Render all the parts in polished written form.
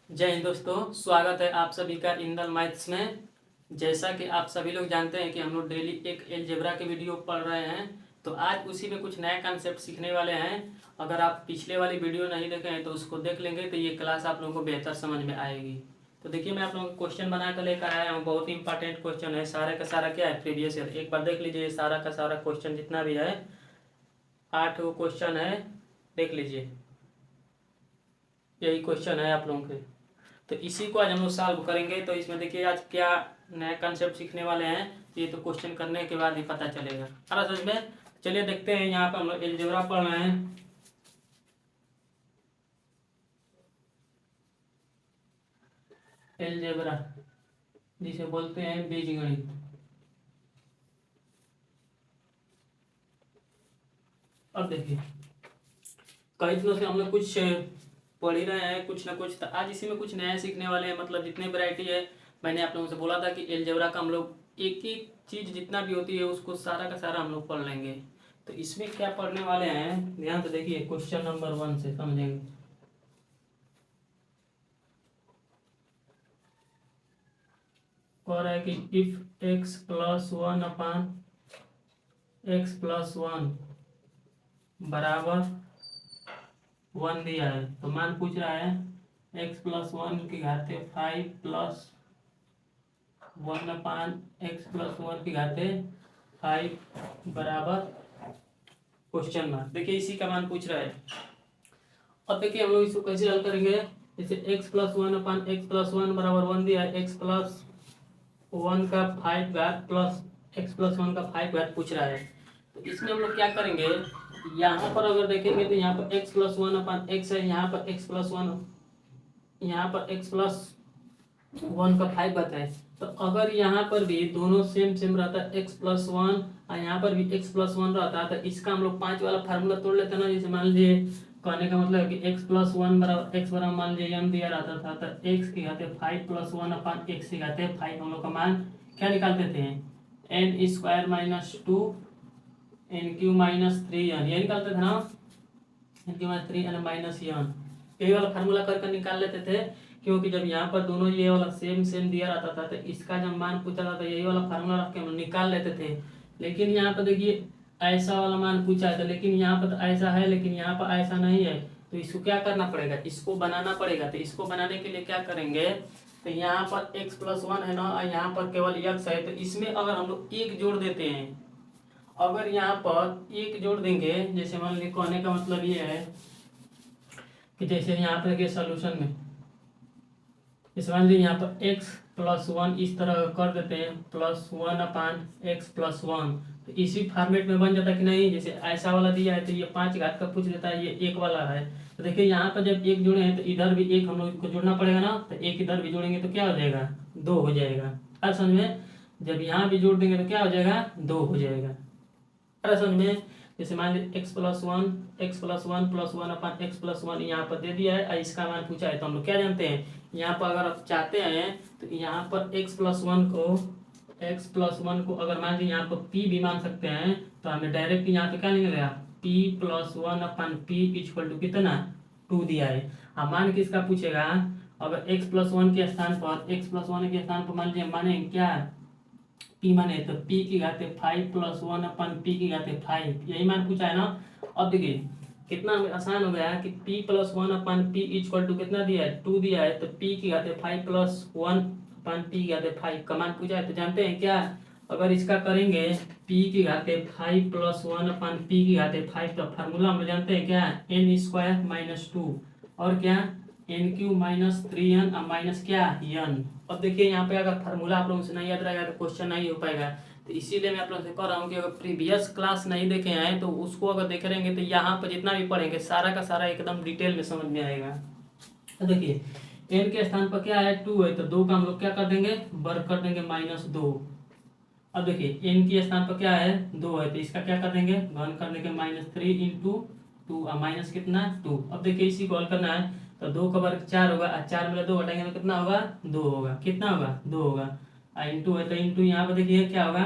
जय हिंद दोस्तों, स्वागत है आप सभी का इंदल मैथ्स में। जैसा कि आप सभी लोग जानते हैं कि हम लोग डेली एक एलजेब्रा के वीडियो पढ़ रहे हैं, तो आज उसी में कुछ नया कॉन्सेप्ट सीखने वाले हैं। अगर आप पिछले वाली वीडियो नहीं देखे हैं तो उसको देख लेंगे तो ये क्लास आप लोगों को बेहतर समझ में आएगी। तो देखिए, मैं आप लोगों को क्वेश्चन बना कर लेकर आया हूँ। बहुत ही इंपॉर्टेंट क्वेश्चन है, सारे का सारा क्या है, प्रीवियस ईयर। एक बार देख लीजिए, सारा का सारा क्वेश्चन जितना भी है, 8 क्वेश्चन है, देख लीजिए। यही क्वेश्चन है आप लोगों के, तो इसी को आज हम लोग सॉल्व करेंगे। तो इसमें देखिए आज क्या नया कंसेप्ट सीखने वाले हैं, ये तो क्वेश्चन करने के बाद ही पता चलेगा। समझ में? चलिए देखते हैं। यहाँ पर हम लोग अलजेब्रा पढ़ रहे हैं। अलजेब्रा जिसे बोलते हैं बीजगणित। अब देखिए, कई दिनों से हम लोग कुछ पढ़ ही रहे हैं, कुछ ना कुछ। तो आज इसी में कुछ नया सीखने वाले हैं, मतलब जितनी वैरायटी है। मैंने आप लोगों से बोला था कि अलजेब्रा का हम लोग एक एक चीज जितना भी होती है उसको सारा का सारा हम लोग पढ़ लेंगे। तो इसमें क्या पढ़ने वाले हैं, ध्यान से देखिए। क्वेश्चन नंबर 1 से समझेंगे। कह रहा है कि if x plus 1 upon x plus 1 बराबर 1 दिया है, तो मान पूछ रहा है एक्स प्लस 1 की घाते 5 प्लस 1 अपान एक्स प्लस 1 की घाते 5 बराबर क्वेश्चन मार्क। देखिए, इसी का मान पूछ रहा है। अब देखिए हम लोग इसको कैसे हल करेंगे। जैसे एक्स प्लस 1 अपान एक्स प्लस 1 बराबर 1 दिया है, एक्स प्लस 1 का 5 घात प्लस एक्स प्लस 1 का 5 घात पूछ रहा है। तो इसमें हम लोग क्या करेंगे, यहाँ पर अगर देखेंगे तो यहाँ पर एक्स प्लस 1 अपान एक्स है, यहाँ पर एक्स प्लस 1, यहाँ पर एक्स प्लस 1 का 5 घात है। तो अगर यहाँ पर भी दोनों सेम सेम रहता है, एक्स प्लस 1 और यहाँ पर भी एक्स प्लस 1 रहता है, तो इसका हम लोग 5 वाला फार्मूला तोड़ लेते हैं ना। जैसे मान लीजिए, कहने का मतलब है कि एक्स प्लस 1 बराबर एक्स बराबर मान लीजिए एम दिया रहता था, तो एक्स की घाते 5 प्लस 1 अपान एक्स की घाते 5 हम लोग का मान क्या निकालते थे, n square minus 2 n q minus 3 ये निकालते थे ना, n q minus 3 n minus n. यही वाला फार्मूला कर निकाल लेते थे, क्योंकि जब यहाँ पर दोनों ये वाला सेम सेम दिया रहता था तो इसका जब मान पूछा था तो यही वाला फार्मूला रख के हम निकाल लेते थे। लेकिन यहाँ पर देखिए ऐसा वाला मान पूछा है, तो लेकिन यहाँ पर तो ऐसा है, लेकिन यहाँ पर ऐसा नहीं है। तो इसको क्या करना पड़ेगा, इसको बनाना पड़ेगा। तो इसको बनाने के लिए क्या करेंगे, तो यहाँ पर x प्लस 1 है ना, और यहाँ पर केवल x है। तो इसमें अगर हम लोग एक जोड़ देते हैं, अगर यहाँ पर एक जोड़ देंगे, जैसे मान लीजिए, कहने का मतलब ये है कि जैसे यहाँ पर देखिए सोल्यूशन में, इस मान लीजिए यहाँ पर x प्लस 1 इस तरह कर देते हैं, प्लस 1 अपान एक्स प्लस 1, तो इसी फॉर्मेट में बन जाता है कि नहीं। जैसे ऐसा वाला दिया है तो ये 5 घात का पूछ देता है, ये एक वाला है। तो देखिए यहाँ पर जब एक जोड़े हैं तो इधर भी एक हम लोग को जोड़ना पड़ेगा ना, तो एक इधर भी जोड़ेंगे तो क्या हो जाएगा, 2 हो जाएगा। अब समझ में, जब यहाँ भी जोड़ देंगे तो क्या हो जाएगा, 2 हो जाएगा। समझ में? जैसे मान लीजिए एक्स प्लस 1 प्लस 1 अपान एक्स प्लस 1 यहाँ पर दे दिया है और इसका मान पूछा है। तो हम लोग क्या जानते हैं, यहाँ पर अगर आप चाहते हैं तो यहाँ पर एक्स प्लस वन को अगर मान लीजिए यहाँ पर p भी मान सकते हैं, तो हमें डायरेक्ट यहाँ पे क्या निकलेगा, p plus 1 upon p equal to कितना, 2 दिया है। अब मान किसका पूछेगा, अगर x प्लस 1 के स्थान पर मान लीजिए माने क्या, p माने, तो p की घाते 5 प्लस 1 अपन p की घाते 5, यही मान पूछा है ना। अब देखिए कितना आसान हो गया है कि p plus 1 upon p equal to कितना दिया है, 2 दिया है। तो p की घाते 5 प्लस 1 अपन p की घाते 5 का मान पूछा है। तो जानते हैं क्या, अगर इसका करेंगे p की घाते 5 प्लस 1 अपन p की घाते 5, तो फार्मूला हम जानते हैं क्या, एन स्क्वायर माइनस 2 और क्या, एन क्यू माइनस 3n और माइनस क्या, n। अब देखिए यहाँ पे अगर फार्मूला आप लोगों से नहीं याद रहेगा तो क्वेश्चन नहीं हो पाएगा। तो इसीलिए मैं आप लोगों से कह रहा हूँ कि अगर प्रीवियस क्लास नहीं देखे हैं तो उसको अगर देखे रहेंगे तो यहाँ पर जितना भी पढ़ेंगे सारा का सारा एकदम डिटेल में समझ में आएगा। तो देखिए n के स्थान पर क्या है, 2 है, तो 2 का हम लोग क्या कर देंगे, वर्ग कर देंगे -2। अब देखिए n के स्थान पर क्या है, 2 है, तो इसका क्या कर देंगे, घन कर देंगे -3 इंटू 2 माइनस कितना, 2। अब देखिए इसी को हल करना है, तो 2 का वर्ग 4 होगा, 4 में 2 घटाएंगे तो कितना होगा, 2 होगा। कितना होगा, 2 होगा। इंटू है तो इंटू यहाँ पर देखिए क्या होगा,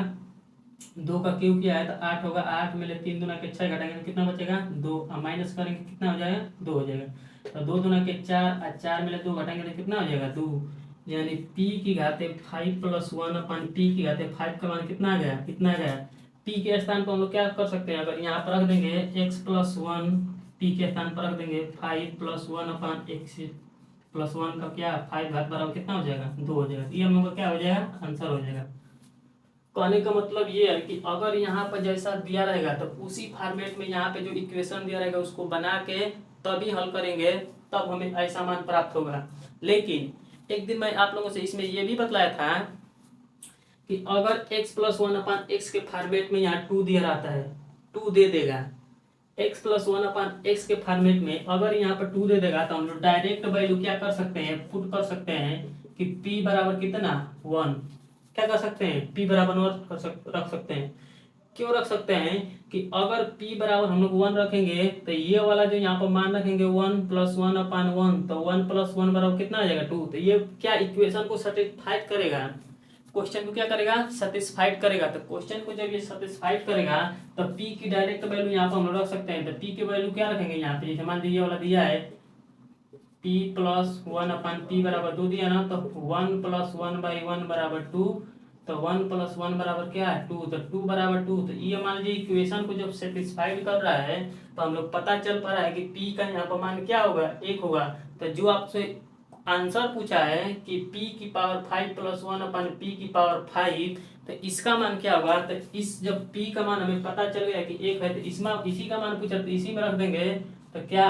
2 का क्यूब किया है तो 8 होगा, 8 में 3 दूना के 6 घटाएंगे तो कितना बचेगा, 2। माइनस करेंगे कितना हो जाएगा, 2 हो जाएगा। तो 2 दूना के 4 और 4 में 2 घटाएंगे तो कितना हो जाएगा 2, यानी p की घाते 5 + 1 अपन p की घाते 5 का मान कितना आ गया, कितना आ गया। p के स्थान पर हम लोग क्या कर सकते हैं, अगर यहाँ पर रख देंगे x + 1, p के स्थान पर रख देंगे 5 + 1 अपन x + 1 का क्या 5 घात बराबर कितना हो जाएगा 2 हो जाएगा। ये हम लोग का क्या हो जाएगा, आंसर हो जाएगा। कहने का मतलब ये है कि अगर यहाँ पर जैसा दिया रहेगा तो उसी फॉर्मेट में यहाँ पे जो इक्वेशन दिया रहेगा उसको बना के तभी हल करेंगे, तब हमें ऐसा मान प्राप्त होगा। लेकिन एक दिन मैं आप लोगों से इसमें ये भी बतलाया था कि अगर x + 1 अपन x के फॉर्मेट में यहाँ 2 दिया रहता है, 2 दे देगा, x + 1 अपन x के फॉर्मेट में अगर यहाँ पर 2 दे देगा तो हम लोग डायरेक्ट वैल्यू क्या कर सकते हैं, पुट कर सकते हैं कि p बराबर कितना 1, क्या कर सकते हैं p बराबर 1 रख सकते हैं। क्यों रख सकते हैं कि अगर p बराबर हम लोग 1 रखेंगे तो ये वाला जो यहाँ पर मान रखेंगे 1 + 1 अपन 1, तो 1 + 1 बराबर कितना आ जाएगा 2। तो ये क्या इक्वेशन को सेटिस्फाइड करेगा, क्वेश्चन को क्या करेगा, सेटिस्फाइड करेगा। तो क्वेश्चन को जब ये सेटिस्फाइड करेगा तो p की डायरेक्ट वैल्यू यहाँ पर हम लोग रख सकते हैं। तो p की वैल्यू क्या रखेंगे यहाँ पे, जैसे मान लीजिए वाला दिया है p + 1 अपन p बराबर 2 दिया ना, तो 1 + 1/1 बराबर 2, तो 1 + 1 बराबर क्या है 2, तो 2 बराबर 2। तो ये मान लीजिए इक्वेशन को जब सेटिस्फाइड कर रहा है तो हम लोग पता चल पा रहा है कि p का यहाँ पर मान क्या होगा 1 होगा। तो जो आपसे आंसर पूछा है कि p की पावर 5 + 1 अपन p की पावर 5, तो इसका मान क्या होगा। तो इस जब p का मान हमें पता चल गया कि 1 है तो इसमें इसी का मान पूछा तो इसी में रख देंगे। तो क्या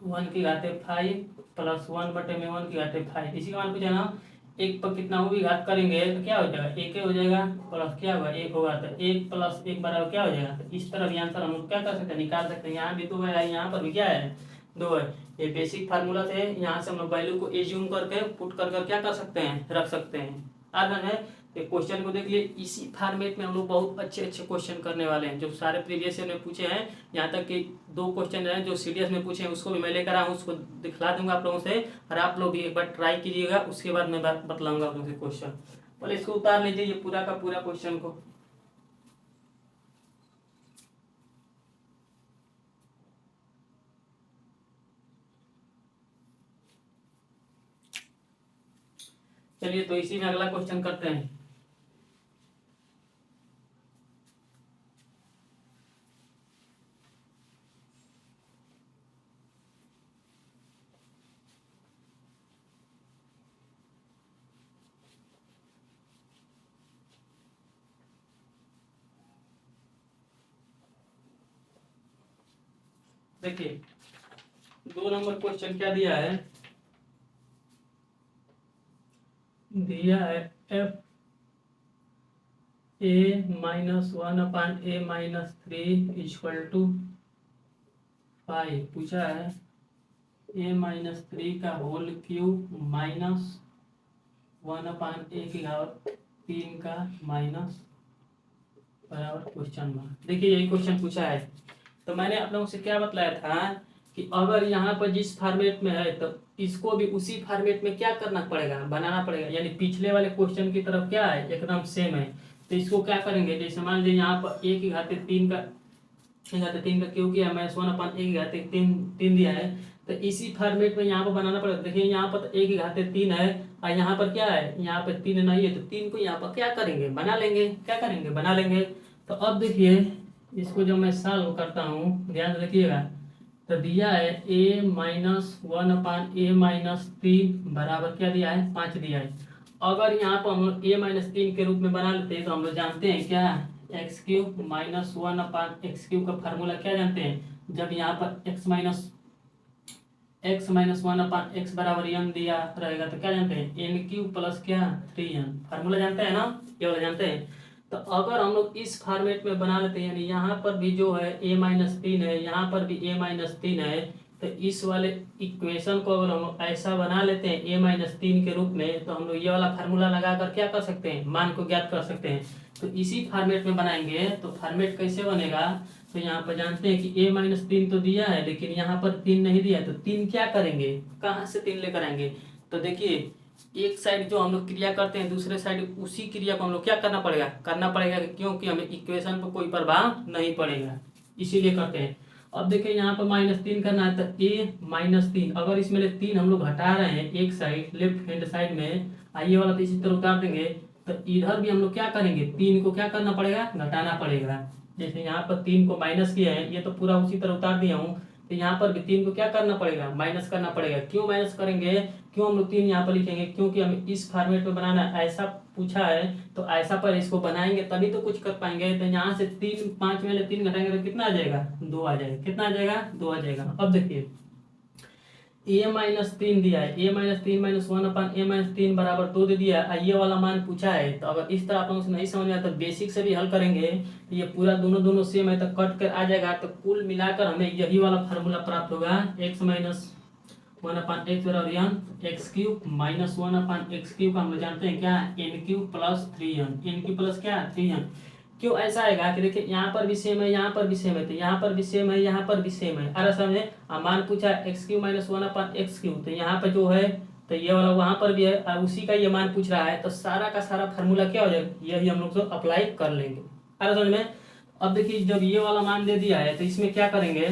1 की घाते 5 + 1/1 की घाते 5, इसी का मान पूछा ना। 1 पर कितना वो भी घात करेंगे तो क्या हो जाएगा 1 हो जाएगा, प्लस क्या होगा 1 होगा, तो 1 + 1 बराबर क्या हो जाएगा। तो इस तरह भी आंसर हम लोग क्या कर सकते हैं, निकाल सकते हैं। यहाँ भी 2 है, यहाँ पर भी क्या है 2 है। ये बेसिक फार्मूला से यहाँ से हम लोग वैल्यू को एज्यूम करके पुट कर क्या कर सकते हैं, रख सकते हैं। आसान है। तो क्वेश्चन को देख लिए, इसी फॉर्मेट में हम लोग बहुत अच्छे अच्छे क्वेश्चन करने वाले हैं जो सारे प्रीवियस ईयर में पूछे हैं। यहाँ तक कि 2 क्वेश्चन हैं जो सीडीएस में पूछे हैं, उसको भी मैं लेकर आऊँ, उसको दिखला दूंगा आप लोगों से, और आप लोग भी एक बार ट्राई कीजिएगा, उसके बाद मैं बतलाऊंगा आप लोगों से क्वेश्चन। पहले इसको उतार लीजिए, ये पूरा का पूरा क्वेश्चन को। चलिए तो इसी में अगला क्वेश्चन करते हैं। देखिए 2 नंबर क्वेश्चन क्या दिया है, दिया है f a - 1 अपन a - 3 = 5। पूछा है a - 3 का होल क्यूब -1 अपन a की घात 3 का माइनस बराबर क्वेश्चन मार्क। देखिए यही क्वेश्चन पूछा है। तो मैंने आप लोगों से क्या बतलाया था कि अगर यहाँ पर जिस फॉर्मेट में है तो इसको भी उसी फॉर्मेट में क्या करना पड़ेगा, बनाना पड़ेगा। यानी पिछले वाले क्वेश्चन की तरफ क्या है, एकदम सेम है। तो इसको क्या करेंगे, जैसे मान लीजिए यहाँ पर a की घाते 3 का क्यों किया, -1 अपन a की घाते 3 दिया है, तो इसी फॉर्मेट में यहाँ पर बनाना पड़ेगा। देखिए यहाँ पर a की घाते 3 है और यहाँ पर क्या है, यहाँ पर 3 नहीं है, तो 3 को यहाँ पर क्या करेंगे, बना लेंगे। क्या करेंगे, बना लेंगे। तो अब देखिए इसको जब मैं सॉल्व करता हूँ, ध्यान से देखिएगा, तो दिया है a - 1 अपन a - 3 बराबर क्या दिया है 5 दिया है। अगर यहाँ पर हम लोग a - 3 के रूप में बना लेते हैं तो हम लोग जानते हैं क्या x³ - 1 अपन x³ का फार्मूला क्या जानते हैं, जब यहाँ पर x - 1 अपन x बराबर n दिया रहेगा तो क्या जानते हैं n³ प्लस क्या 3n, फार्मूला जानते हैं ना, ये वाला जानते हैं। तो अगर हम लोग इस फॉर्मेट में बना लेते हैं, यानी यहाँ पर भी जो है a - 3 है, यहाँ पर भी a - 3 है, तो इस वाले इक्वेशन को अगर हम लोग ऐसा बना लेते हैं a - 3 के रूप में, तो हम लोग ये वाला फार्मूला लगाकर क्या कर सकते हैं, मान को ज्ञात कर सकते हैं। तो इसी फॉर्मेट में बनाएंगे। तो फॉर्मेट कैसे बनेगा, तो यहाँ पर जानते हैं कि a - 3 तो दिया है, लेकिन यहाँ पर 3 नहीं दिया, तो 3 क्या करेंगे, कहाँ से 3 लेकर आएंगे। तो देखिए एक साइड जो हम लोग क्रिया करते हैं, दूसरे साइड उसी क्रिया को हम लोग क्या करना पड़ेगा, क्योंकि हमें इक्वेशन पर कोई प्रभाव नहीं पड़ेगा, इसीलिए करते हैं। अब देखिए यहाँ पर -3 करना है, तो a-3, अगर इसमें से 3 हम लोग हटा रहे हैं एक साइड लेफ्ट हैंड साइड में, ये वाला तो इसी तरह उतार देंगे, तो इधर भी हम लोग क्या करेंगे, 3 को क्या करना पड़ेगा, घटाना पड़ेगा। जैसे यहाँ पर 3 को माइनस किया है, ये तो पूरा उसी तरह उतार दिया हूँ, तो यहाँ पर भी 3 को क्या करना पड़ेगा, माइनस करना पड़ेगा। क्यों माइनस करेंगे, क्यों हम लोग 3 यहाँ पर लिखेंगे, क्योंकि हमें इस फॉर्मेट में बनाना है, ऐसा पूछा है तो ऐसा पर इसको बनाएंगे तभी तो कुछ कर पाएंगे। तो यहाँ से 3 5 में से 3 घटाएंगे तो कितना आ जाएगा, 2 आ जाएगा। कितना आ जाएगा, 2 आ जाएगा। अब देखिए a-3 दिया है, a-3 -1/a-3 बराबर 2 दे दिया है, ये वाला मान पूछा है। तो अगर इस तरह आप लोगों से नहीं समझ में आता तो बेसिक से भी हल करेंगे, तो ये पूरा दोनों सेम है तो कट कर आ जाएगा। तो कुल मिलाकर हमें यही वाला फार्मूला प्राप्त होगा, x - 1/x बराबर x³ - 1/x³ का हम लोग जानते हैं क्या, n³ + 3n, n³ प्लस क्या 3n। क्यों ऐसा आएगा कि देखिए यहाँ पर भी सेम है, यहाँ पर भी सेम है, तो यहाँ पर भी सेम है, यहाँ पर भी सेम है। अरे समझे, मान पूछा x³ - 1/x³, तो यहाँ पर जो है तो ये वाला वहां पर भी है और उसी का ये मान पूछ रहा है, तो सारा का सारा फार्मूला क्या हो जाएगा, यही हम लोग तो अप्लाई कर लेंगे। अरे समझ में। अब देखिए जब ये वाला मान दे दिया है तो इसमें क्या करेंगे,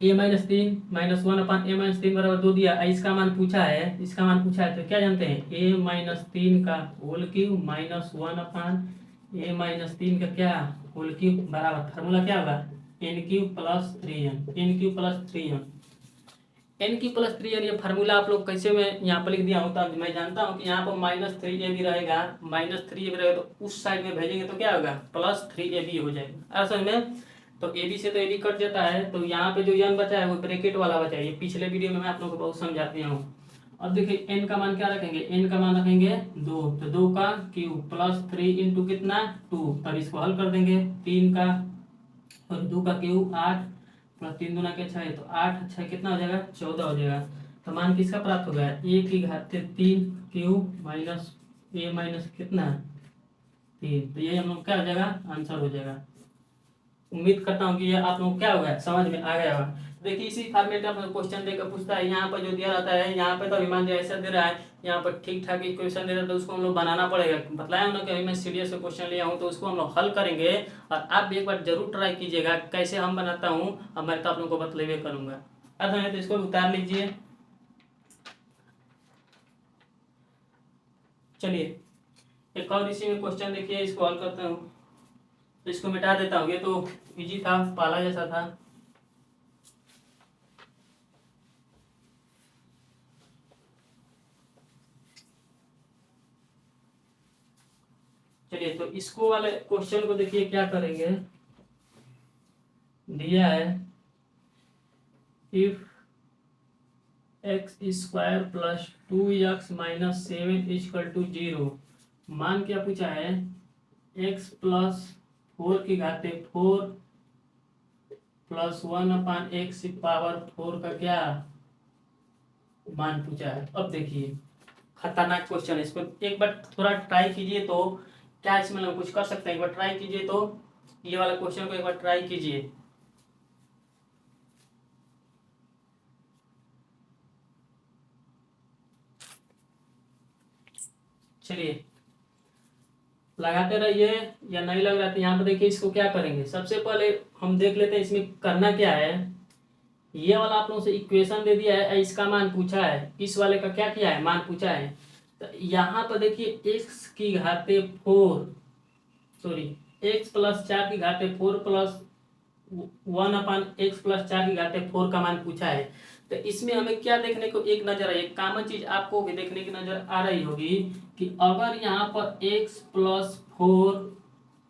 a-3 - 1/a-3 बराबर 2 दिया, इसका मान पूछा है, इसका मान पूछा है तो क्या जानते हैं, a-3 का होल क्यूब माइनस 1/a-3 का क्या होल क्यूब बराबर फार्मूला क्या होगा, n³ + 3n, n³ + 3n, n³ + 3n। ये फार्मूला आप लोग कैसे मैं यहाँ पर लिख दिया हूँ, तो मैं जानता हूँ कि यहाँ पर -3ab रहेगा, -3ab रहेगा तो उस साइड में भेजेंगे तो क्या होगा, +3ab हो जाएगा। समझ में। तो ab से तो ab कट जाता है, तो यहाँ पे जो n बचा है वो ब्रैकेट वाला बचा है, ये पिछले वीडियो में मैं आप लोगों को बहुत समझा दिया हूँ। अब देखिए n का मान क्या रखेंगे, n का मान रखेंगे 2, तो 2 का क्यूब +3 इंटू कितना 2, तब इसको हल कर देंगे, 3 का और 2 का क्यूब 8 + 3 दूना के 6, तो 8 6 कितना हो जाएगा, 14 हो जाएगा। तो मान किसका प्राप्त हो गया, a³ cube minus a minus कितना 3, तो ये हम लोग क्या हो जाएगा, आंसर हो जाएगा। उम्मीद करता हूँ कि ये आप लोग क्या होगा, समझ में आ गया होगा। देखिए इसी फॉर्मेट में क्वेश्चन देकर पूछता है, यहाँ पर जो दिया रहता है, यहाँ पे तो अभिमान जो ऐसा दे रहा है, यहाँ पर ठीक ठाक इक्वेशन दे रहा है तो उसको हम लोग बनाना पड़ेगा। बताया हम लोग कि मैं सीरियस क्वेश्चन लिया हूँ तो उसको हम लोग हल करेंगे, और आप भी एक बार जरूर ट्राई कीजिएगा कैसे हम बनाता हूँ, और मैं तो आप लोग को बतलेबे करूँगा। अर्थ है, तो इसको उतार लीजिए। चलिए एक और इसी में क्वेश्चन देखिए, इसको हल करता हूँ, तो इसको मिटा देता हूँ, ये तो इजी था, पाला जैसा था। चलिए तो इसको वाले क्वेश्चन को देखिए क्या करेंगे, दिया है इफ x² + 2x - 7 = 0, मान क्या पूछा है, x + 4 की घाते 4 + 1/x⁴ का क्या मान पूछा है। अब देखिए खतरनाक क्वेश्चन है, इसको एक बार थोड़ा ट्राई कीजिए तो क्या इसमें हम कुछ कर सकते हैं, एक बार ट्राई कीजिए, तो ये वाला क्वेश्चन को एक बार ट्राई कीजिए। चलिए लगाते रहिए, या नहीं लग रहा तो यहाँ पर देखिए इसको क्या करेंगे, सबसे पहले हम देख लेते हैं इसमें करना क्या है। ये वाला आप लोगों से इक्वेशन दे दिया है, इसका मान पूछा है, इस वाले का क्या किया है, मान पूछा है। तो यहाँ पर देखिए x की घाते 4, सॉरी x + 4 की घाते 4 + 1/x + 4 की घाते 4 का मान पूछा है। तो इसमें हमें क्या देखने को एक नजर आई, एक कॉमन चीज आपको भी देखने की नजर आ रही होगी कि अगर यहाँ पर x + 4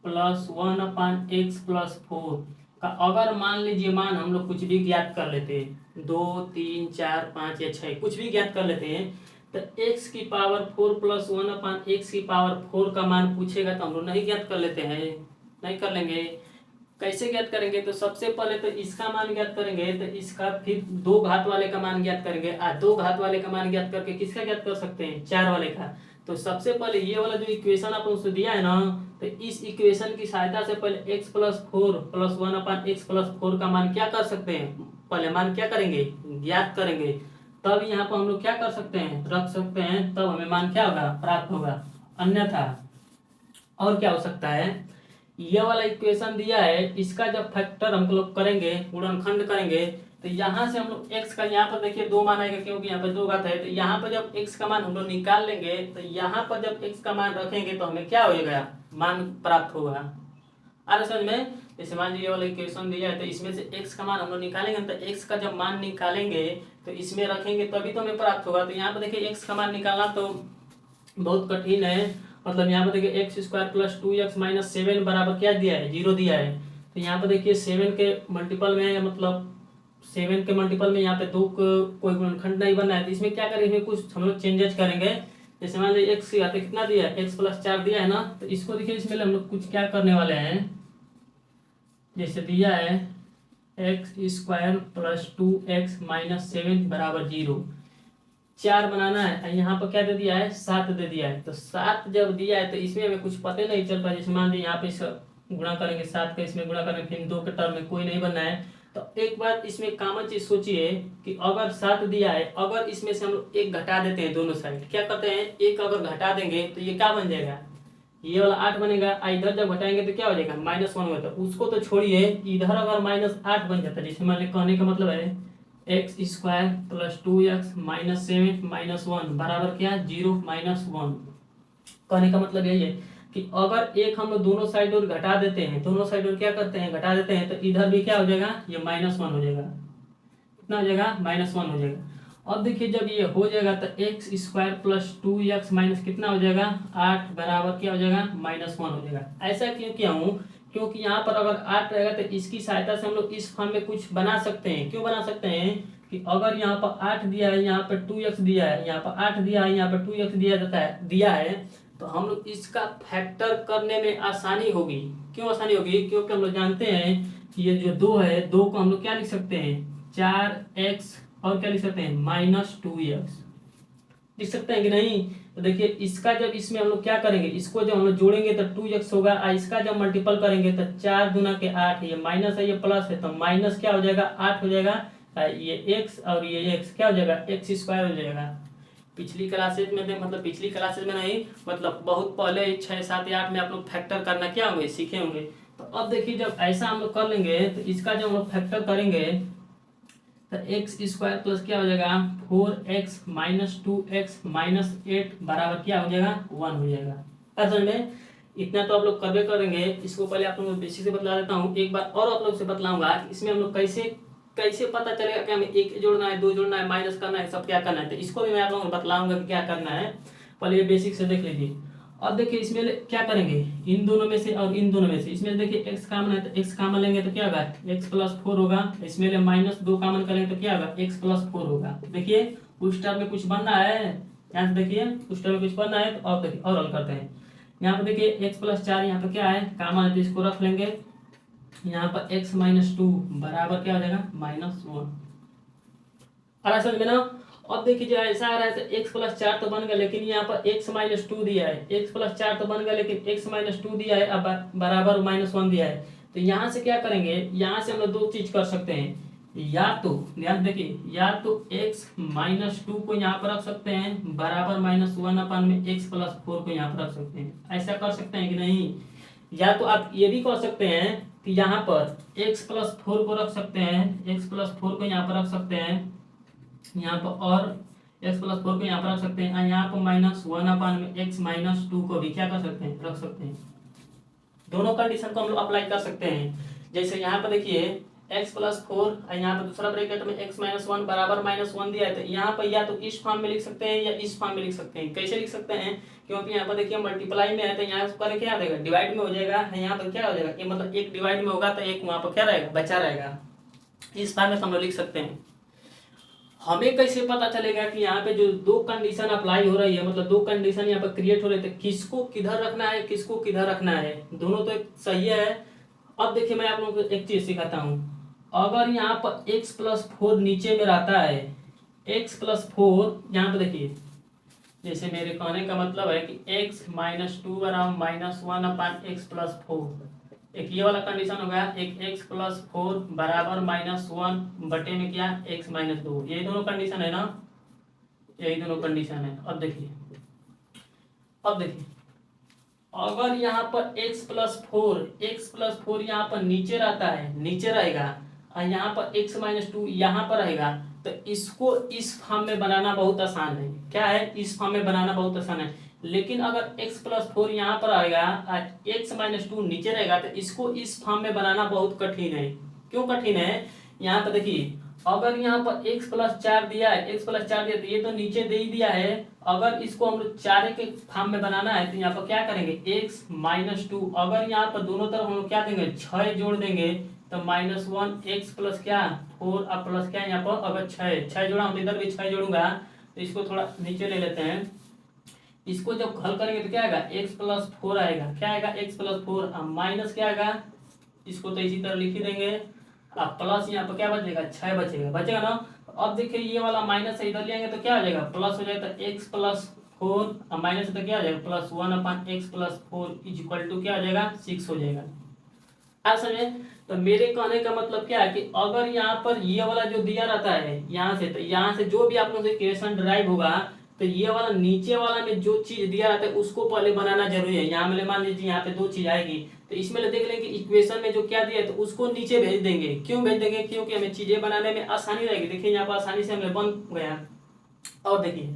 + 1/x + 4 का अगर मान लीजिए मान हम लोग कुछ भी ज्ञात कर लेते हैं, 2 3 4 5 या 6 कुछ भी ज्ञात कर लेते हैं, तो x⁴ 4 + 1/x⁴ का मान पूछेगा तो हम लोग नहीं ज्ञात कर लेते हैं, नहीं कर लेंगे। कैसे ज्ञात करेंगे, तो सबसे पहले तो इसका मान ज्ञात करेंगे, तो इसका फिर 2 घात वाले का मान ज्ञात करेंगे, 2 घात वाले का मान ज्ञात करके किसका ज्ञात कर सकते हैं, 4 वाले का। तो सबसे पहले ये वाला जो इक्वेशन आप उससे दिया है ना, तो इस इक्वेशन की सहायता से पहले x + 4 + 1/x + 4 का मान क्या कर सकते हैं, पहले मान क्या करेंगे, ज्ञात करेंगे, तब यहाँ पर हम लोग क्या कर सकते हैं, रख सकते हैं, तब हमें मान क्या होगा, प्राप्त होगा। अन्यथा और क्या हो सकता है, ये वाला इक्वेशन दिया है, इसका जब फैक्टर हम लोग करेंगे, गुणनखंड करेंगे, तो यहाँ से हम लोग x का, यहाँ पर देखिए 2 मान आएगा क्योंकि यहाँ पर 2 घात है, तो यहाँ पर जब x का मान हम लोग निकाल लेंगे, तो यहाँ पर जब x का मान रखेंगे तो हमें क्या हो जाएगा, मान प्राप्त होगा। आ रहा समझ में। जैसे मान लीजिए वाला इक्वेशन दिया है, तो इसमें से x का मान हम लोग निकालेंगे, तो x का जब मान निकालेंगे तो इसमें रखेंगे तभी तो हमें प्राप्त होगा। तो यहाँ पर देखिए x का मान निकालना तो बहुत कठिन है, मतलब यहाँ पर देखिए x square plus 2x minus 7 बराबर क्या दिया है, 0 दिया है। तो यहाँ पर देखिए 7 के मल्टीपल में, मतलब 7 के मल्टीपल में यहाँ पे 2 कोई गुणनखंड नहीं बनना है, तो इसमें क्या करेंगे, कुछ हम लोग चेंजेस करेंगे। जैसे मान लीजिए एक्स यहाँ पे कितना दिया है, x प्लस 4 दिया है ना, तो इसको देखिए इसमें हम लोग कुछ क्या करने वाले हैं, जैसे दिया है x square plus 2x minus 7 बराबर 0, 4 बनाना है, यहाँ पर क्या दे दिया है, 7 दे दिया है। तो 7 जब दिया है तो इसमें हमें कुछ पता नहीं चल पाया। जैसे मान लीजिए यहाँ पे इसका गुणा करेंगे, 7 का इसमें गुणा करेंगे, फिर 2 के टर्म में कोई नहीं बनना है। तो एक बार इसमें कॉमन चीज सोचिए कि अगर 7 दिया है, अगर इसमें से हम लोग 1 घटा देते हैं, दोनों साइड क्या करते हैं, 1 अगर घटा देंगे तो ये क्या बन जाएगा, ये वाला 8 बनेगा। इधर जब घटाएंगे तो क्या हो जाएगा, -1 होता है। उसको तो छोड़िए, इधर अगर -8 बन जाता है, जैसे मान लीजिए कहने का मतलब है x square plus 2x minus 7 minus 1 बराबर क्या, 0 माइनस 1। कहने का मतलब यही है कि अगर एक हम लोग दोनों साइड और घटा देते हैं, दोनों साइड और क्या करते हैं, घटा देते हैं, तो इधर भी क्या हो जाएगा, ये -1 हो जाएगा। कितना हो जाएगा, -1 हो जाएगा। अब देखिए जब ये हो जाएगा तो x square plus 2x minus कितना हो जाएगा, 8 बराबर क्या हो जाएगा, -1 हो जाएगा। ऐसा क्यों किया हूँ, क्योंकि यहाँ पर अगर 8 रहेगा तो इसकी सहायता से हम लोग इस फॉर्म में कुछ बना सकते हैं। क्यों बना सकते हैं कि अगर यहाँ पर 8 दिया है, यहाँ पर 2x दिया है, यहाँ पर 8 दिया है, यहाँ पर 2x दिया है, तो हम लोग इसका फैक्टर करने में आसानी होगी। क्यों आसानी होगी, क्योंकि हम लोग जानते हैं कि ये जो 2 है, 2 को हम लोग क्या लिख सकते हैं, 4x, और क्या लिख सकते हैं, -2x लिख सकते हैं कि नहीं। तो देखिए इसका जब इसमें हम लोग क्या करेंगे, इसको जब हम लोग जोड़ेंगे तो 2x होगा, और इसका जब मल्टीपल करेंगे तो 4 दूना के 8, ये माइनस है, ये प्लस है, तो माइनस क्या हो जाएगा, 8 हो जाएगा। ये x और ये x क्या हो जाएगा, एक्स स्क्वायर हो जाएगा। पिछली क्लासेज में, मतलब पिछली क्लासेज में नहीं, मतलब बहुत पहले 6, 7 या 8 में आप लोग फैक्टर करना क्या होंगे, सीखे होंगे। तो अब देखिए जब ऐसा हम लोग कर लेंगे तो इसका जब हम लोग फैक्टर करेंगे तो एक्स स्क्वायर प्लस क्या हो जाएगा, 4x माइनस 2x माइनस 8 बराबर क्या हो जाएगा, 1 हो जाएगा। असल में इतना तो आप लोग करवे करेंगे। इसको पहले आप लोगों को बेसिक से बतला देता हूँ, एक बार और आप लोग से बतलाऊंगा कि इसमें हम लोग कैसे कैसे पता चलेगा कि हमें 1 जोड़ना है, 2 जोड़ना है, माइनस करना है, सब क्या करना है। तो इसको भी मैं आप लोगों को बतलाऊंगा कि क्या करना है। पहले ये बेसिक से देख लीजिए। अब देखिए इसमें क्या करेंगे, इन दोनों में से और इन दोनों में से, इसमें देखिए x कॉमन है तो x कॉमन लेंगे तो क्या होगा, x प्लस 4 होगा। इसमें -2 कॉमन करेंगे तो क्या होगा, x प्लस 4 होगा। देखिए उस टर्म में कुछ बनना है, यहाँ से देखिए उस टर्म में कुछ बनना है। तो अब देखिए और हल करते हैं। यहाँ पर देखिए x प्लस 4 यहाँ पर क्या है, कॉमन है तो इसको रख लेंगे। यहाँ पर x माइनस 2 बराबर क्या हो जाएगा, -1। और समझ में ना। अब देखिए जो ऐसा आ रहा है तो x प्लस 4 तो बन गया, लेकिन यहाँ पर x माइनस 2 दिया है, x प्लस 4 तो बन गया लेकिन x माइनस 2 दिया है, अब बराबर -1 दिया है। तो यहाँ से क्या करेंगे, यहाँ से हम लोग 2 चीज कर सकते हैं। या तो ध्यान देखिए, या तो x माइनस 2 को यहाँ पर रख सकते हैं बराबर -1 अपन में x प्लस 4 को यहाँ पर रख सकते हैं। ऐसा कर सकते हैं कि नहीं। या तो आप ये भी कर सकते हैं कि यहाँ पर x प्लस 4 को रख सकते हैं, x प्लस 4 को यहाँ पर रख सकते हैं यहाँ पर, और x प्लस 4 को यहाँ पर रख सकते हैं। यहाँ पर -1 अपन में x माइनस 2 को भी क्या कर सकते हैं, रख सकते हैं। दोनों कंडीशन को हम लोग अप्लाई कर सकते हैं। जैसे यहाँ पर देखिए x प्लस 4, यहाँ पर दूसरा ब्रैकेट में x माइनस 1 बराबर -1 दिया है। तो यहाँ पर या तो इस फॉर्म में लिख सकते हैं या इस फॉर्म में लिख सकते हैं। कैसे लिख सकते हैं, क्योंकि यहाँ पर देखिए मल्टीप्लाई में है तो यहाँ पर क्या देगा, डिवाइड में हो जाएगा। यहाँ पर क्या हो जाएगा, ये मतलब एक डिवाइड में होगा तो एक वहाँ पर क्या रहेगा, बचा रहेगा। इस फॉर्म में हम लोग लिख सकते हैं। हमें कैसे पता चलेगा कि यहाँ पे जो 2 कंडीशन अप्लाई हो रही है, मतलब 2 कंडीशन यहाँ पर क्रिएट हो रहे थे, किसको किधर रखना है, किसको किधर रखना है, दोनों तो एक सही है। अब देखिए मैं आप लोगों को एक चीज सिखाता हूँ। अगर यहाँ पर x प्लस 4 नीचे में रहता है, x प्लस 4 यहाँ पे देखिए, जैसे मेरे कहने का मतलब है कि x माइनस 2 बराबर -1 अपन x प्लस 4, एक ये वाला कंडीशन हो गया। एक x प्लस 4 बराबर -1 बटे में क्या, x माइनस 2, ये दोनों कंडीशन है ना, यही दोनों कंडीशन है। अब देखिए अगर यहाँ पर x+4 यहाँ पर नीचे रहता है, नीचे रहेगा, और यहाँ पर x-2 यहाँ पर रहेगा, तो इसको इस फॉर्म में बनाना बहुत आसान है। क्या है? इस फॉर्म में बनाना बहुत आसान है। लेकिन अगर x+4 यहाँ पर आएगा और x-2 नीचे रहेगा, तो इसको इस फॉर्म में बनाना बहुत कठिन है। क्यों कठिन है? यहाँ पर देखिए, अगर यहाँ पर x+4 दिया है, x+4 दिया, तो ये तो नीचे दे ही दिया है। अगर इसको हम लोग 4 के फॉर्म में बनाना है, तो यहाँ पर क्या करेंगे, x-2, अगर यहाँ पर दोनों तरफ हम लोग क्या देंगे, 6 जोड़ देंगे, तो -1 x प्लस क्या 4 और प्लस क्या यहाँ पर, अगर 6 जोड़ा हम तो इधर भी 6 जोड़ूंगा, तो इसको थोड़ा नीचे ले लेते हैं। इसको जब हल करेंगे तो क्या आएगा, x+4 आएगा। क्या आएगा, x+4, और माइनस क्या आएगा, इसको तो इसी तरह लिख ही देंगे, अब प्लस यहाँ पर क्या बचेगा, 6 बचेगा ना। अब देखिए ये वाला माइनस है, इधर ले आएंगे तो क्या हो जाएगा, प्लस हो जाएगा, तो x+4 और माइनस है तो क्या हो जाएगा, +1/x+4 इज इक्वल टू क्या हो जाएगा, 6 हो जाएगा। आप समझे? तो मेरे कहने का मतलब क्या है कि अगर यहाँ पर ये वाला जो दिया रहता है यहाँ से, तो यहाँ से जो भी आप लोगों से इक्वेशन ड्राइव होगा, तो ये वाला नीचे वाला में जो चीज दिया रहता है उसको पहले बनाना जरूरी है। यहाँ में मान लीजिए यहाँ पे 2 चीज आएगी, तो इसमें देख लेंगे इक्वेशन में जो क्या दिया है तो उसको नीचे भेज देंगे। क्यों भेज देंगे? क्योंकि हमें चीजें बनाने में आसानी रहेगी। देखिए यहाँ पर आसानी से हमें बन गया। और देखिए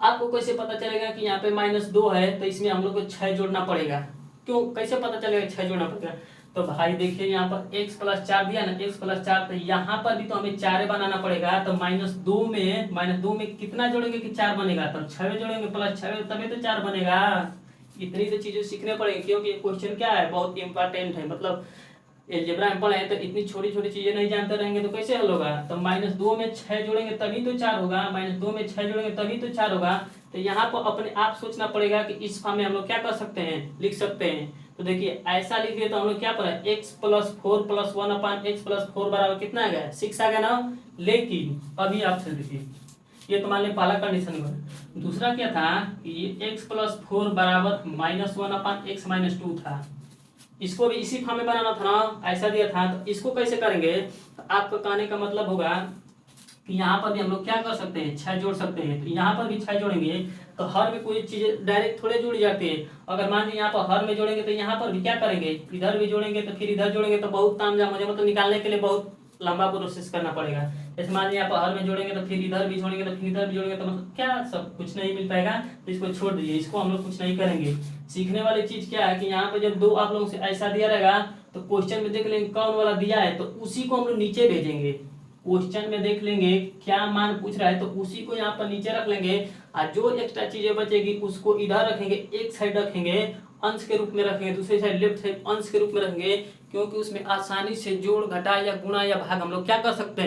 आपको कैसे पता चलेगा कि यहाँ पे -2 है, तो इसमें हम लोग को 6 जोड़ना पड़ेगा। क्यों, कैसे पता चलेगा 6 जोड़ना पड़ेगा? तो भाई देखिए यहाँ पर x+4 दिया ना, x+4, तो यहाँ पर भी तो हमें 4 बनाना पड़ेगा। तो -2 में कितना जोड़ेंगे कि 4 बनेगा, तो 6 जोड़ेंगे, +6 तभी तो 4 बनेगा। इतनी तो चीजें सीखने पड़ेंगी, क्योंकि क्वेश्चन क्या है, बहुत इंपॉर्टेंट है। मतलब एलजेब्रा में पढ़े तो इतनी छोटी छोटी चीजें नहीं जानते रहेंगे तो कैसे हल होगा। तो -2 में 6 जोड़ेंगे तभी तो 4 होगा, -2 में 6 जोड़ेंगे तभी तो 4 होगा। तो यहाँ पर अपने आप सोचना पड़ेगा कि इस फॉर्म में हम लोग क्या कर सकते हैं, लिख सकते हैं। तो देखिए ऐसा लिख दिए तो हम लोग क्या पढ़ा, x+4 + 1/x+4 बराबर कितना आ गया, 6 आ गया ना। लेकिन अभी आप देखिए, ये तो मान ली पहला कंडीशन हुआ। दूसरा क्या था कि x+4 बराबर -1/x-2 था। इसको भी इसी फॉर्म में बनाना था ना, ऐसा दिया था। तो इसको कैसे करेंगे, तो आपका कहने का मतलब होगा कि यहाँ पर भी हम लोग क्या कर सकते हैं, 6 जोड़ सकते हैं। तो यहाँ पर भी 6 जोड़ेंगे, तो हर में कोई चीज डायरेक्ट थोड़े जुड़ जाती है। अगर मान लीजिए यहाँ पर हर में जोड़ेंगे तो यहाँ पर भी क्या करेंगे, इधर भी जोड़ेंगे, तो फिर इधर जोड़ेंगे, तो बहुत तामझाम हो जाएगा। मतलब निकालने के लिए बहुत लंबा प्रोसेस करना पड़ेगा। जैसे मान लीजिए यहाँ पर हर में जोड़ेंगे तो फिर इधर भी जोड़ेंगे, तो फिर इधर भी जोड़ेंगे, तो मतलब क्या सब कुछ नहीं मिल पाएगा। तो इसको छोड़ दीजिए, इसको हम लोग कुछ नहीं करेंगे। सीखने वाली चीज क्या है कि यहाँ पे जब 2 आप लोगों से ऐसा दिया रहेगा, तो क्वेश्चन में देख लेंगे कौन वाला दिया है, तो उसी को हम लोग नीचे भेजेंगे। क्वेश्चन में देख लेंगे क्या मान पूछ रहा है, तो उसी को यहाँ पर नीचे रख लेंगे, और जो एक्स्ट्रा चीजें बचेगी उसको इधर रखेंगे, एक साइड रखेंगे अंश के रूप में रखेंगे, दूसरी साइड लेफ्ट साइड अंश के रूप में रखेंगे। क्योंकि उसमें आसानी से जोड़ घटा या गुणा या भाग हम लोग क्या कर सकते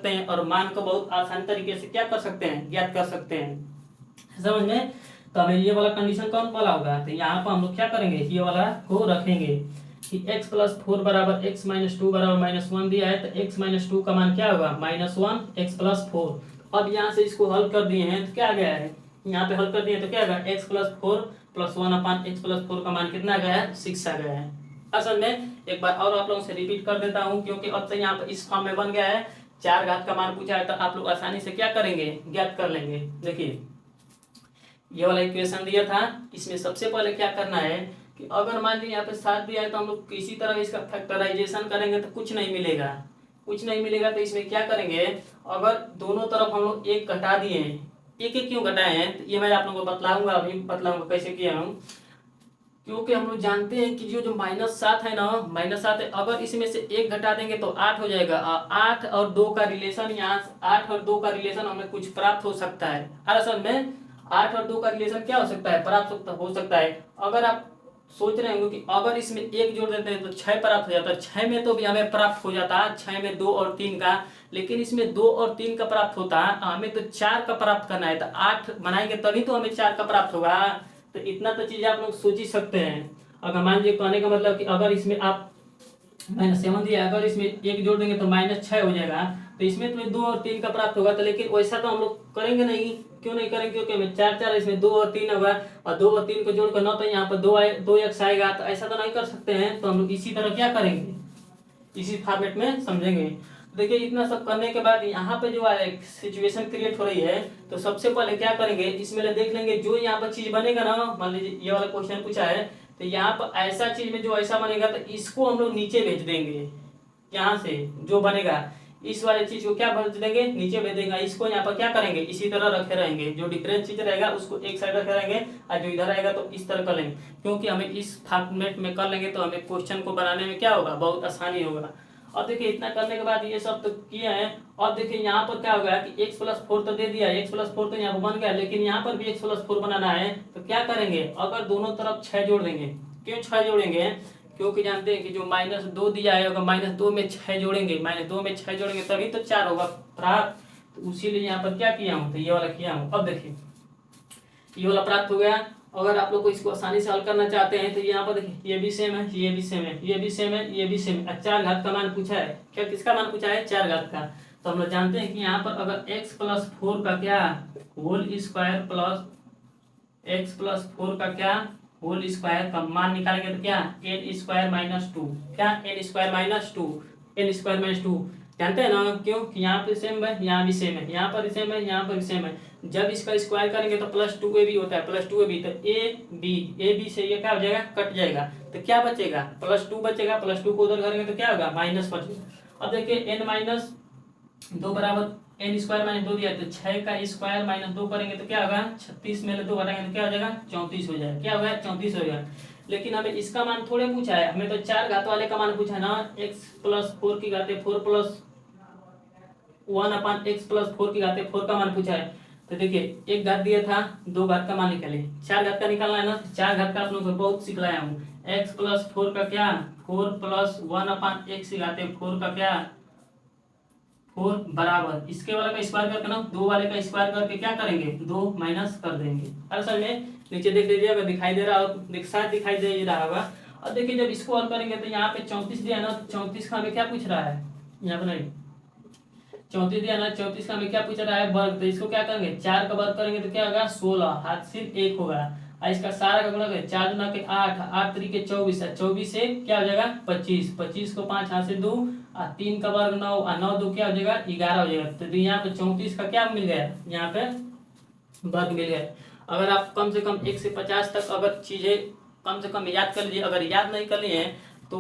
हैं, और मान को बहुत आसान तरीके से क्या कर सकते हैं, ज्ञात कर सकते हैं। समझ में? तो हमें ये वाला कंडीशन कौन वाला होगा, तो यहाँ पर हम लोग क्या करेंगे, ये वाला को रखेंगे कि x+4 बराबर x-2 बराबर -1 दिया है। तो x-2 का मान क्या होगा, -1 x+4। अब यहाँ से इसको हल कर दिए हैं तो क्या आ गया है, यहाँ पे हल कर दिए तो क्या आएगा, x+4 + 1/x+4 का मान कितना आ गया है, 6 आ गया है। असल में एक बार और आप लोगों से रिपीट कर देता हूँ, क्योंकि अब तक यहाँ पर इस फॉर्म में बन गया है। 4 घात का मान पूछा है तो आप लोग आसानी से क्या करेंगे, ज्ञात कर लेंगे। देखिए ये वाला इक्वेशन दिया था, इसमें सबसे पहले क्या करना है कि अगर मान लीजिए यहाँ पे 7 दिया है, तो हम लोग किसी तरह इसका फैक्टराइजेशन करेंगे तो कुछ नहीं मिलेगा। तो इसमें क्या करेंगे, अगर दोनों तरफ हम लोग 1 घटा दिए हैं, एक क्यों घटाए हैं, तो ये मैं आप लोगों को बतलाऊंगा कैसे किया हूँ। क्योंकि हम लोग जानते हैं कि जो -7 है ना, -7 है, अगर इसमें से 1 घटा देंगे तो 8 हो जाएगा। 8 और 2 का रिलेशन, यहाँ 8 और 2 का रिलेशन हमें कुछ प्राप्त हो सकता है। असल में 8 और 2 का रिलेशन क्या हो सकता है, प्राप्त हो सकता है। अगर आप सोच रहे होंगे कि अगर इसमें 1 जोड़ देते हैं तो 6 प्राप्त हो जाता है। 6 में तो भी हमें प्राप्त हो जाता है, 6 में 2 और 3 का, लेकिन इसमें 2 और 3 का प्राप्त होता है, हमें तो 4 का प्राप्त करना है। तो 8 बनाएंगे तभी तो हमें 4 का प्राप्त होगा। तो इतना तो चीज आप लोग सोच ही सकते हैं। अगर मान लीजिए कहने का मतलब कि अगर इसमें आप -7 दिया, अगर इसमें 1 जोड़ देंगे तो -6 हो जाएगा। तो इसमें तो 2 और 3 का प्राप्त होगा। तो लेकिन वैसा तो हम लोग करेंगे नहीं। क्यों नहीं करेंगे, क्योंकि हमें 4 इसमें 2 और 3 होगा, और 2 और 3 को जोड़कर 9, तो यहाँ पर 2x आएगा। तो ऐसा तो नहीं कर सकते हैं। तो हम लोग इसी तरह क्या करेंगे, इसी फॉर्मेट में समझेंगे। देखिए इतना सब करने के बाद यहाँ पे जो है सिचुएशन क्रिएट हो रही है, तो सबसे पहले क्या करेंगे, इसमें देख लेंगे जो यहाँ पर चीज बनेगा ना, मान लीजिए ये वाला क्वेश्चन पूछा है, तो यहाँ पर ऐसा चीज में जो ऐसा बनेगा तो इसको हम लोग नीचे भेज देंगे। यहाँ से जो बनेगा इस वाले चीज को क्या भेज देंगे, नीचे भेज देंगे। इसको यहाँ पर क्या करेंगे, इसी तरह रखे रहेंगे। जो डिफरेंट चीज रहेगा उसको एक साइड रखे रहेंगे, और जो इधर आएगा तो इस तरह कर लेंगे, क्योंकि हमें इस फॉर्मेट में कर लेंगे तो हमें क्वेश्चन को बनाने में क्या होगा, बहुत आसानी होगा। और देखिए इतना करने के बाद ये सब तो किया है। और देखिए यहाँ पर क्या होगा कि x+4 तो दे दिया, x+4 तो यहाँ पर बन गया, लेकिन यहाँ पर भी x+4 बनाना है। तो क्या करेंगे, अगर दोनों तरफ 6 जोड़ देंगे। क्यों 6 जोड़ेंगे, क्योंकि जानते हैं कि जो -2 दिया है अगर -2 में 6 जोड़ेंगे, -2 में 6 जोड़ेंगे तभी तो 4 होगा प्राप्त। तो उसीलिए यहाँ पर क्या किया हूँ, तो ये वाला किया हूँ। अब देखिए ये वाला प्राप्त हो गया। अगर आप लोग को इसको आसानी से हल करना चाहते हैं तो यहाँ पर देखिए ये भी सेम है, ये भी सेम है, ये भी सेम है, ये भी सेम है। 4 घात का मान पूछा है, क्या किसका मान पूछा है, 4 घात का। तो हम लोग जानते हैं कि यहाँ पर अगर x+4 का क्या होल स्क्वायर प्लस x+4 का क्या होल स्क्वायर का मान निकालेंगे तो क्या n² -2, क्या n² -2 जानते हैं ना, क्यों कि यहाँ पे सेम है, यहाँ भी सेम है, यहाँ पर भी सेम है, यहाँ पर भी सेम है। जब इसका स्क्वायर करेंगे तो +2ab होता है, +2ab तो ab से ये क्या हो जाएगा, कट जाएगा। तो क्या बचेगा, +2 बचेगा, +2 को उधर करेंगे तो क्या होगा, माइनस बचेगा। अब देखिए n-2 बराबर n² -2 दिया, तो 6 का स्क्वायर -2 करेंगे तो क्या होगा, 36 में 2 घटाएंगे तो क्या हो जाएगा, 34 हो जाएगा। क्या होगा, 34 हो जाएगा। लेकिन हमें इसका मान थोड़े पूछा है, हमें तो 4 घात वाले का मान पूछा है ना, x+4 की घाते 4 + 1/x+4 की घाते 4 का मान पूछा है। तो देखिए एक घात दिया था, 2 घात का मान निकाले, 4 घात का निकालना है ना, 4 घात का आप लोगों को बहुत सिखलाया हूँ। x+4 का क्या 4 + 1/x की घाते 4 का क्या 4 बराबर इसके वाले का स्क्वायर करके ना 2 वाले का स्क्वायर करके क्या करेंगे, 2 माइनस कर देंगे। असल में नीचे देख लीजिए, अगर दिखाई दे रहा हो, शायद दिखाई दे रहा होगा। और देखिए जब इसको हल करेंगे तो यहाँ पे 34 दिया ना, 34 का हमें क्या पूछ रहा है, यहाँ पर नहीं 34 दिया ना, 34 का हमें क्या पूछ रहा है, वर्ग। तो इसको क्या करेंगे, 4 का वर्ग करेंगे तो क्या होगा, 16, हाथ सिर्फ 1 होगा। और इसका सारा का गुणा करें, 4 दूना के 8, 8 3 24, 24 से क्या हो जाएगा 25, 25 को 5 हाथ से 2, और 3 का वर्ग 9, और 9 2 क्या हो जाएगा 11 हो जाएगा। तो यहाँ पे 34 का क्या मिल गया, यहाँ पे वर्ग मिल गया। अगर आप कम से कम 1 से 50 तक अगर चीजें कम से कम याद कर लीजिए, अगर याद नहीं कर लिए हैं तो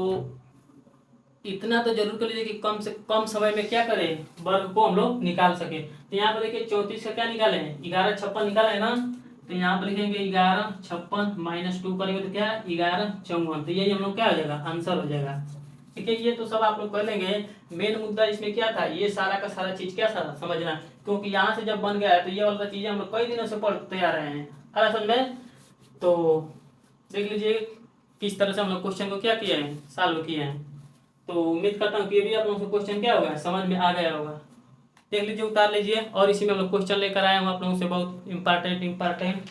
इतना तो जरूर कर लीजिए कि कम से कम समय में क्या करें, वर्ग को हम लोग निकाल सके। तो यहाँ पर देखिए 34 का क्या निकाले हैं, 11 56 निकाला है ना। तो यहाँ पर लिखेंगे 11 56 -2 करेंगे तो क्या 11 54, तो यही हम लोग क्या हो जाएगा, आंसर हो जाएगा। ठीक है, ये तो सब आप लोग कर लेंगे। मेन मुद्दा इसमें क्या था, ये सारा का सारा चीज क्या सारा समझना, क्योंकि यहाँ से जब बन गया है तो ये वाला चीजें हम लोग कई दिनों से पढ़ते आ रहे हैं, है समझ में। तो देख लीजिए किस तरह से हम लोग क्वेश्चन को क्या किए हैं, सॉल्व किए हैं। तो उम्मीद करता हूँ कि ये भी आप लोगों को क्वेश्चन क्या होगा, समझ में आ गया होगा। देख लीजिए, उतार लीजिए। और इसी में हम लोग क्वेश्चन लेकर आए हूँ आप लोगों से, बहुत इम्पोर्टेंट।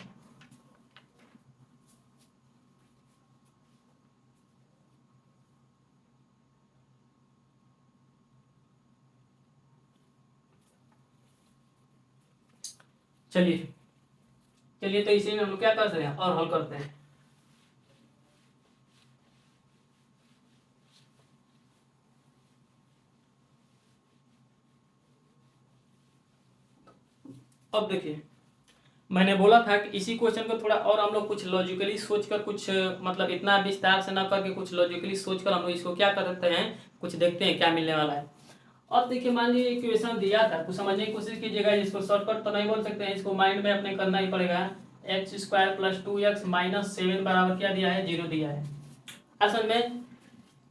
चलिए चलिए, तो इसी में हम लोग क्या कर सकते हैं और हल करते हैं। अब देखिए मैंने बोला था कि इसी क्वेश्चन को थोड़ा और हम लोग कुछ लॉजिकली सोचकर, कुछ मतलब इतना विस्तार से ना करके कुछ लॉजिकली सोचकर हम लोग इसको क्या करते हैं, कुछ देखते हैं क्या मिलने वाला है। अब देखिए मान लीजिए इक्वेशन दिया था, कुछ समझने की कोशिश कीजिएगा। इसको शॉर्टकट तो नहीं बोल सकते हैं, इसको माइंड में अपने करना ही पड़ेगा। x² + 2x - 7 बराबर क्या दिया है, 0 दिया है। असल में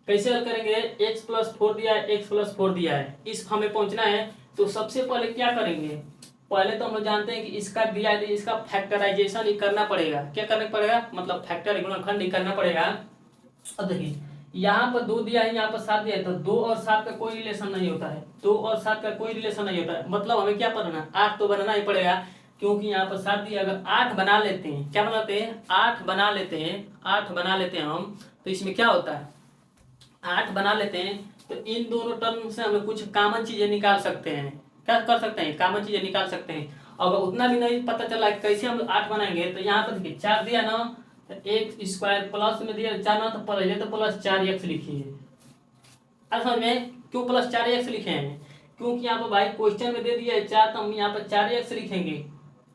कैसे हल करेंगे, x+4 दिया है, x+4 दिया है, इस हमें पहुंचना है। तो सबसे पहले क्या करेंगे, पहले तो हम लोग जानते हैं कि इसका दिया है तो इसका फैक्टराइजेशन ही करना पड़ेगा। क्या करना पड़ेगा, मतलब फैक्टर गुणनखंड ही करना पड़ेगा। अब देखिए यहाँ पर 2 दिया है, यहाँ पर 7 दिया है, तो 2 और 7 का कोई रिलेशन नहीं होता है, 2 और 7 का कोई रिलेशन नहीं होता है। मतलब हमें क्या बनाना, 8 तो बनाना ही पड़ेगा, क्योंकि यहाँ पर 7 दिया। अगर 8 बना लेते हैं, क्या बनाते हैं, 8 बना लेते हैं, 8 बना लेते हैं हम, तो इसमें क्या होता है, 8 बना लेते हैं तो इन दोनों टर्म से हम लोग कुछ कॉमन चीजें निकाल सकते हैं। क्या कर सकते हैं, कॉमन चीजें निकाल सकते हैं। अगर उतना भी नहीं पता चला कि कैसे हम लोग 8 बनाएंगे, तो यहाँ पर देखिए 4 दिया ना, तो x² प्लस में दिया 4 ना, तो पहले तो +4x लिखिए। असल में क्यों +4x लिखे हैं, क्योंकि यहाँ पर भाई क्वेश्चन में दे दिया है 4, तो हम यहाँ पर 4x लिखेंगे।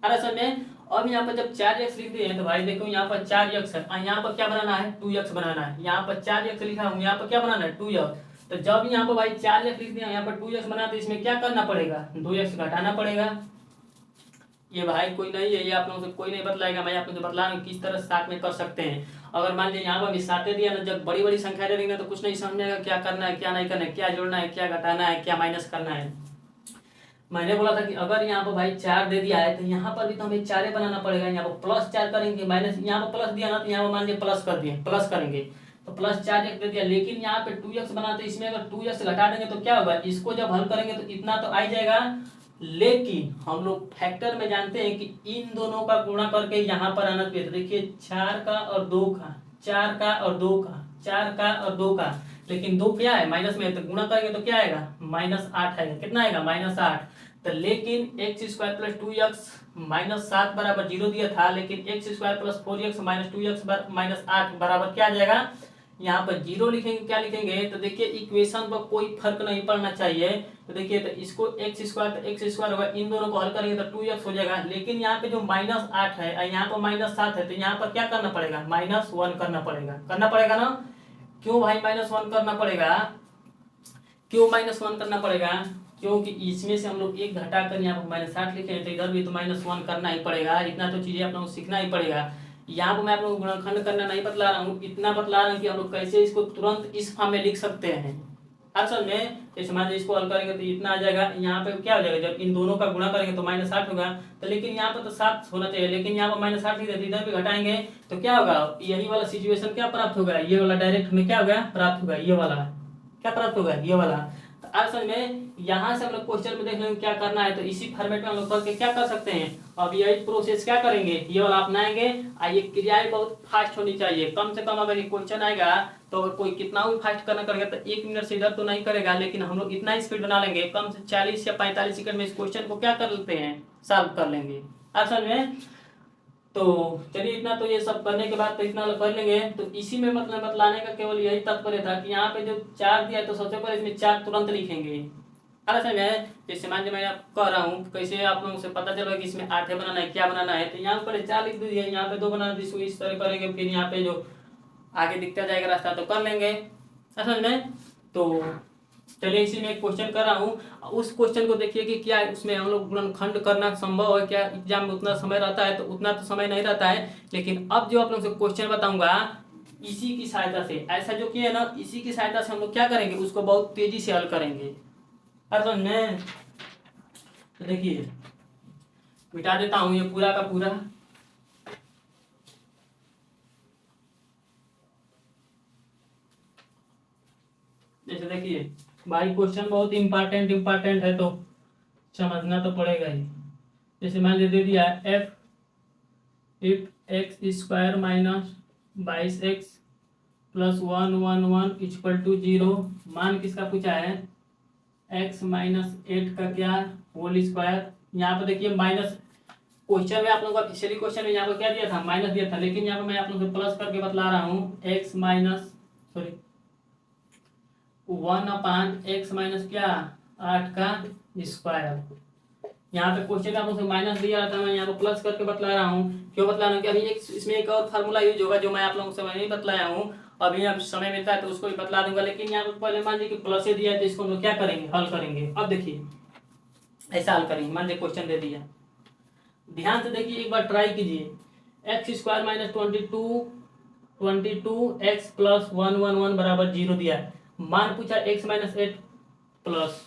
अरे सर में अब यहाँ पर जब 4x लिख दिए हैं तो भाई देखो यहाँ पर 4x है, यहाँ पर क्या बनाना है 2x बनाना है। यहाँ पर 4x लिखा हूँ, यहाँ पर क्या बनाना है 2x। तो जब यहाँ पर भाई 4x लिख दिया, यहाँ पर 2x बना, तो इसमें क्या करना पड़ेगा 2x घटाना पड़ेगा। ये भाई कोई नहीं है, ये आप लोगों से कोई नहीं बतलाएगा, मैं आप लोगों से बतला रहा हूँ किस तरह साथ में कर सकते हैं। अगर मान लीजिए यहाँ पर मिसाते दिया ना, जब बड़ी बड़ी संख्या दे देंगे तो कुछ नहीं समझ में आएगा क्या करना है क्या नहीं करना है, क्या जोड़ना है क्या घटाना है क्या माइनस करना है। मैंने बोला था कि अगर यहाँ पर भाई 4 दे दिया है तो यहाँ पर भी तो हमें 4 बनाना पड़ेगा। यहाँ पर +4 करेंगे, माइनस यहाँ पर प्लस दिया ना, तो यहाँ पर मान लीजिए प्लस कर दिए, प्लस करेंगे तो +4 दे दिया। लेकिन यहाँ पे 2x बना, तो इसमें अगर 2x घटा देंगे तो क्या होगा, इसको जब हल करेंगे तो इतना तो आ ही जाएगा। लेकिन हम लोग फैक्टर में जानते हैं कि इन दोनों का गुणा करके यहाँ पर आना चाहिए। तो देखिए 4 का और 2 का, 4 का और 2 का, 4 का और 2 का, लेकिन 2 क्या है माइनस में, तो गुणा करेंगे तो क्या आएगा -8 आएगा। कितना आएगा -8। तो लेकिन x² + 2x -7 बराबर 0 दिया था, लेकिन x² + 4x - 2x -8 बराबर क्या आ जाएगा, यहाँ पर 0 लिखेंगे। क्या लिखेंगे, तो देखिए इक्वेशन पर कोई फर्क नहीं पड़ना चाहिए। तो देखिए तो इसको x² होगा, इन दोनों को हल करेंगे तो 2x हो जाएगा। लेकिन यहाँ पे जो -8 है, यहाँ पर -7 है, तो यहाँ पर क्या करना पड़ेगा -1 करना पड़ेगा ना। क्यों भाई -1 करना पड़ेगा, क्यों -1 करना पड़ेगा, क्योंकि इसमें से हम लोग एक घटा कर यहाँ पर -8 लिखे हैं, तो इधर भी तो -1 करना ही पड़ेगा। इतना तो चीजें आप लोगों को सीखना ही पड़ेगा। यहाँ पर मैं आप लोगों को गुणनखंड करना नहीं बतला रहा हूँ, इतना बतला रहा हूँ कि हम लोग कैसे इसको तुरंत इस फॉर्म में लिख सकते हैं। असल में जैसे मान लीजिए इसको हल करेंगे तो इतना आ जाएगा। यहाँ पे क्या हो जाएगा, जब इन दोनों का गुणा करेंगे तो -8 होगा। तो लेकिन यहाँ पर तो 7 होना चाहिए, लेकिन यहाँ पर -8 ही रहती, इधर भी घटाएंगे तो क्या होगा, यही वाला सिचुएशन क्या प्राप्त होगा, ये वाला डायरेक्ट हमें क्या होगा प्राप्त होगा, ये वाला क्या प्राप्त होगा, ये वाला। तो असल में यहाँ से हम लोग क्वेश्चन में देख लेंगे क्या करना है, तो इसी फॉर्मेट में हम लोग करके क्या कर सकते हैं। अब यही प्रोसेस क्या करेंगे, ये वाला अपनाएंगे। ये क्रियाएं बहुत फास्ट होनी चाहिए, कम से कम अगर ये क्वेश्चन आएगा तो कोई कितना भी फास्ट करना करेगा तो 1 मिनट से इधर तो नहीं करेगा, लेकिन हम लोग इतना स्पीड बना लेंगे, कम से 40 या 45 सेकंड में इस क्वेश्चन को क्या कर लेते हैं, सॉल्व कर लेंगे असल में। तो चलिए इतना तो ये सब करने के बाद तो इतना कर लेंगे। तो इसी में मतलब बतलाने का केवल यही तात्पर्य था कि यहाँ पे जो 4 दिया है तो सबसे पहले इसमें 4 तुरंत लिखेंगे। असल में जैसे मान लीजिए मैं कह रहा हूँ कैसे आप लोगों से पता चलेगा कि इसमें 8 बनाना है क्या बनाना है। तो यहाँ पर 4 लिख दीजिए, यहाँ पे 2 बनाना, इसको इस तरह करेंगे, फिर यहाँ पे जो आगे दिखता जाएगा रास्ता तो कर लेंगे असल में। तो चलिए इसी में एक क्वेश्चन कर रहा हूँ, उस क्वेश्चन को देखिए कि क्या उसमें हम लोग गुणनखंड करना संभव है क्या। एग्जाम में उतना समय रहता है तो उतना तो समय नहीं रहता है, लेकिन अब जो आप लोगों से क्वेश्चन बताऊंगा इसी की सहायता से, ऐसा जो किया है ना इसी की सहायता से हम लोग क्या करेंगे, उसको बहुत तेजी से हल करेंगे असल में। तो देखिए मिटा देता हूँ ये पूरा का पूरा। जैसे देखिए भाई क्वेश्चन बहुत इम्पोर्टेंट है तो समझना तो पड़ेगा ही। जैसे मान लीजिए दे दिया इफ x² - 22x + 1 1 1 = 0, मान किसका पूछा है x - 8 का क्या होल स्क्वायर। यहाँ पर देखिए माइनस, क्वेश्चन में आप लोगों का पिछले क्वेश्चन में यहाँ पर क्या दिया था माइनस दिया था, लेकिन यहाँ पर मैं आप लोगों को प्लस करके बतला रहा हूँ x - 1/x - क्या 8 का स्क्वायर। यहाँ पे क्वेश्चन आप लोगों से माइनस दिया था, मैं यहाँ पर प्लस करके बतला रहा हूँ। क्यों बतला रहा हूँ कि अभी इसमें एक और फार्मूला यूज होगा जो मैं आप लोगों से नहीं बतलाया हूँ, अभी अब समय मिलता है तो उसको भी बतला दूंगा। लेकिन यहाँ पर पहले मान लीजिए कि प्लस ही दिया है तो इसको हम लोग क्या करेंगे हल करेंगे। अब देखिए ऐसा हल करेंगे, मान लीजिए क्वेश्चन दे दिया, ध्यान से देखिए एक बार ट्राई कीजिए। x² - 22x + 1 1 1 बराबर 0 दिया है, मान पूछा x - 8 +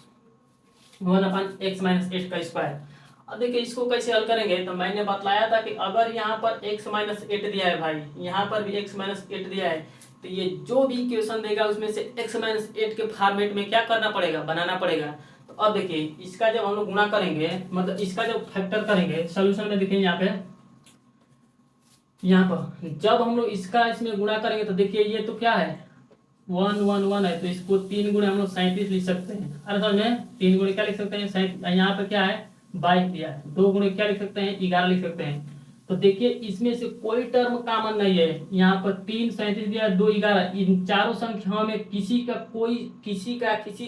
1/x - 8 का स्क्वायर। अब देखिए इसको कैसे हल करेंगे, तो मैंने बतलाया था कि अगर यहाँ पर x - 8 दिया है भाई, यहाँ पर भी x - 8 दिया है, तो ये जो भी इक्वेशन देगा उसमें से x - 8 के फॉर्मेट में क्या करना पड़ेगा बनाना पड़ेगा। तो अब देखिए इसका जब हम लोग गुणा करेंगे, मतलब इसका जब फैक्टर करेंगे सोल्यूशन में, देखिए यहाँ पर जब हम लोग इसका इसमें गुणा करेंगे तो देखिए ये तो क्या है 1 1 1 है, तो इसको 3 गुणे हम लोग 37 लिख सकते हैं। अर्थात में 3 गुणे क्या लिख सकते हैं 37, यहाँ पे क्या है 22 दिया है, 2 गुणे क्या लिख सकते हैं 11 लिख सकते हैं। तो देखिए इसमें से कोई टर्म कॉमन नहीं है। यहाँ पर 3 37 दिया, 2 11, इन चारों संख्याओं में किसी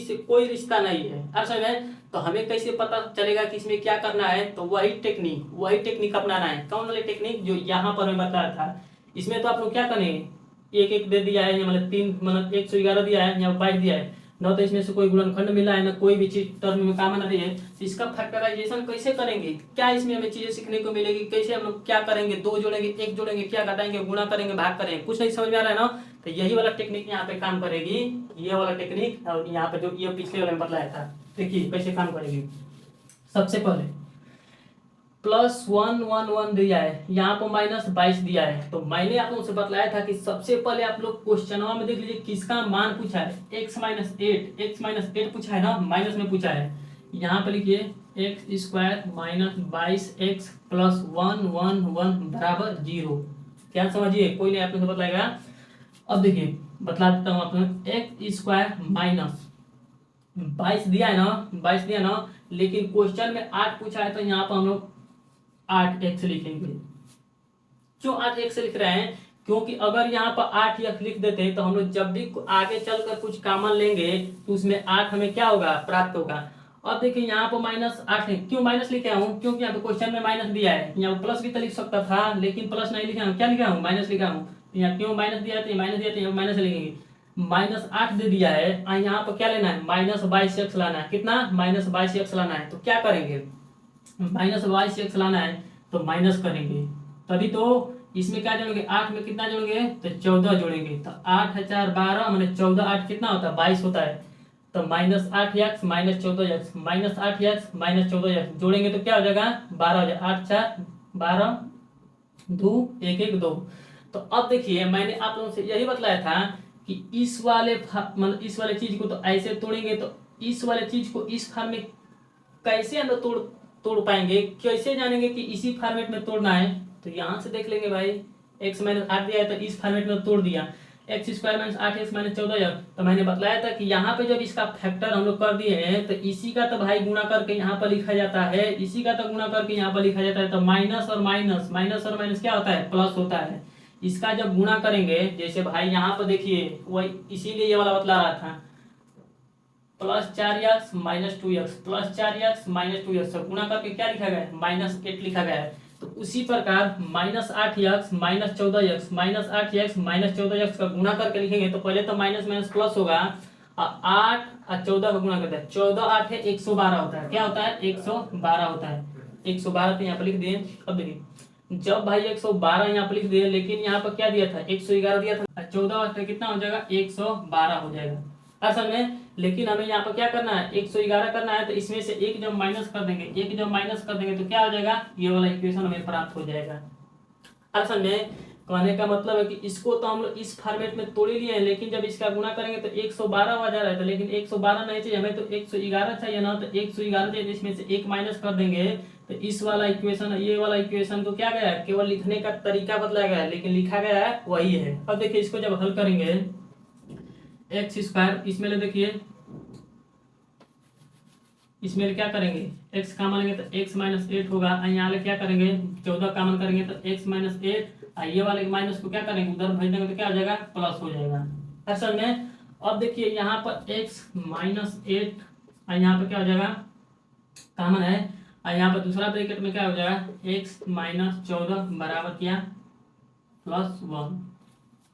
से कोई रिश्ता नहीं है। अब समझ में? तो हमें कैसे पता चलेगा कि इसमें क्या करना है? तो वही टेक्निक अपनाना है। कौन वाली टेक्निक? जो यहाँ पर मैं बताया था। इसमें तो आप लोग क्या करेंगे, एक एक दे दिया है, मतलब 3 मतलब 111 दिया है, यहाँ 22 दिया है, न तो इसमें से कोई गुणनखंड मिला है, न कोई भी चीज टर्म में कॉमन नहीं है। तो इसका फैक्टराइजेशन कैसे करेंगे? क्या इसमें हमें चीजें सीखने को मिलेगी? कैसे हम लोग क्या करेंगे? 2 जोड़ेंगे, 1 जोड़ेंगे, क्या घटाएंगे, गुणा करेंगे, भाग करेंगे? कुछ नहीं समझ में आ रहा है ना? तो यही वाला टेक्निक यहाँ पे काम करेगी, ये वाला टेक्निक। और यहाँ पे जो ये पिछले वाले में बताया था, देखिए कैसे काम करेगी। सबसे पहले +1 1 1 दिया है, यहाँ पर -22 दिया है। तो मैंने आप लोगों से बतलाया था कि सबसे पहले आप लोग क्वेश्चनवा में देख लीजिए किसका मान पूछा है। x-8 पूछा है ना, माइनस में पूछा है। यहाँ पर लिखिए x² -22x + 1 1 1 बराबर 0। क्या समझिए? कोई नहीं आप लोग से बतलाएगा। अब देखिए बतला देता हूँ आप लोग। x² -22 दिया है ना, 22 दिया ना, लेकिन क्वेश्चन में 8 पूछा है, तो यहाँ पर हम लोग 8x लिखेंगे। क्यों 8x लिख रहे हैं? क्योंकि अगर यहाँ पर 8x लिख देते हैं तो हम लोग जब भी आगे चलकर कुछ कॉमन लेंगे तो उसमें 8 हमें क्या होगा? प्राप्त होगा। अब देखिए यहाँ पर -8 है। क्यों माइनस लिखे हूँ? क्योंकि यहाँ पे क्वेश्चन में माइनस दिया है। यहाँ पर प्लस भी तो लिख सकता था, लेकिन प्लस नहीं लिखा हूँ। क्या लिखा हूँ? माइनस लिखा हूँ। यहाँ क्यों माइनस दिया? तो माइनस दिया, तो यहाँ माइनस लिखेंगे। -8 दे दिया है, और यहाँ पर क्या लेना है? -22x लाना है। कितना? -22x लाना है। तो क्या करेंगे? -22x लाना है तो माइनस करेंगे, तभी तो इसमें क्या जोड़ेंगे? 8 में कितना जोड़ेंगे? तो 14 जोड़ेंगे। तो 8 4 12 मैंने 14 8 कितना होता है? 22 होता है। तो -8x -14x -8x -14x जोड़ेंगे तो क्या हो जाएगा? 12 हो जाएगा। 8 4 12 2 1 1 2। तो अब देखिए मैंने आप लोगों से यही बतलाया था कि इस वाले मतलब इस वाले चीज को तो ऐसे तोड़ेंगे, तो इस वाले चीज को इस फॉर्म में कैसे अंदर तोड़ पाएंगे? कैसे जानेंगे कि इसी फॉर्मेट में तोड़ना है? तो यहाँ से देख लेंगे भाई, x -8 दिया है तो इस फॉर्मेट में तोड़ दिया। x² -8x -14। तो मैंने बताया था कि यहाँ पे जब इसका फैक्टर हम लोग कर दिए हैं तो इसी का तो भाई गुणा करके यहाँ पर लिखा जाता है, इसी का तो गुणा करके यहाँ पर लिखा जाता है। तो माइनस और माइनस क्या होता है? प्लस होता है। इसका जब गुणा करेंगे, जैसे भाई यहाँ पर देखिए, वही इसीलिए ये वाला बतला रहा था, +4x -2x +4x -2x सब गुणा करके क्या लिखा गया है? -8 लिखा गया है। तो उसी प्रकार -8x -14x -8x -14x का गुणा करके लिखेंगे तो पहले तो माइनस माइनस प्लस होगा, और 8 और 14 का गुणा करता है। 14 8 है 112 होता है। क्या होता है? 112 होता है। 112 तो यहाँ पर लिख दिए। अब देखिए जब भाई 112 यहाँ पर लिख दिए, लेकिन यहाँ पर क्या दिया था? 111 दिया था। 14 कितना हो जाएगा? 112 हो जाएगा असल में। लेकिन हमें यहाँ पर क्या करना है? 111 करना है। तो इसमें से एक जब माइनस कर देंगे, तो क्या हो जाएगा? ये वाला इक्वेशन हमें प्राप्त हो जाएगा। असल में कहने का मतलब है कि इसको तो हम लोग इस फॉर्मेट में तोड़ ही लिए हैं, लेकिन जब इसका गुणा करेंगे तो 112 हो जा रहा है। तो लेकिन 112 नहीं चाहिए हमें, तो 111 चाहिए ना। तो 111 चाहिए, इसमें से एक माइनस कर देंगे तो इस वाला इक्वेशन, ये वाला इक्वेशन को क्या गया है? केवल लिखने का तरीका बदला गया है, लेकिन लिखा गया है वही है। अब देखिए इसको जब हल करेंगे, x², इसमें ले देखिए, इसमें क्या करेंगे? x कॉमन लेंगे तो x -8 होगा। यहाँ ले क्या करेंगे? 14 कॉमन करेंगे तो x -8, ये वाले माइनस को क्या करेंगे? उधर भेज देंगे तो क्या हो जाएगा? प्लस हो जाएगा असल में। अब देखिए यहाँ पर x -8, यहाँ पर क्या हो जाएगा? कॉमन है, और यहाँ पर दूसरा ब्रैकेट में क्या हो जाएगा? x -14 बराबर क्या? +1।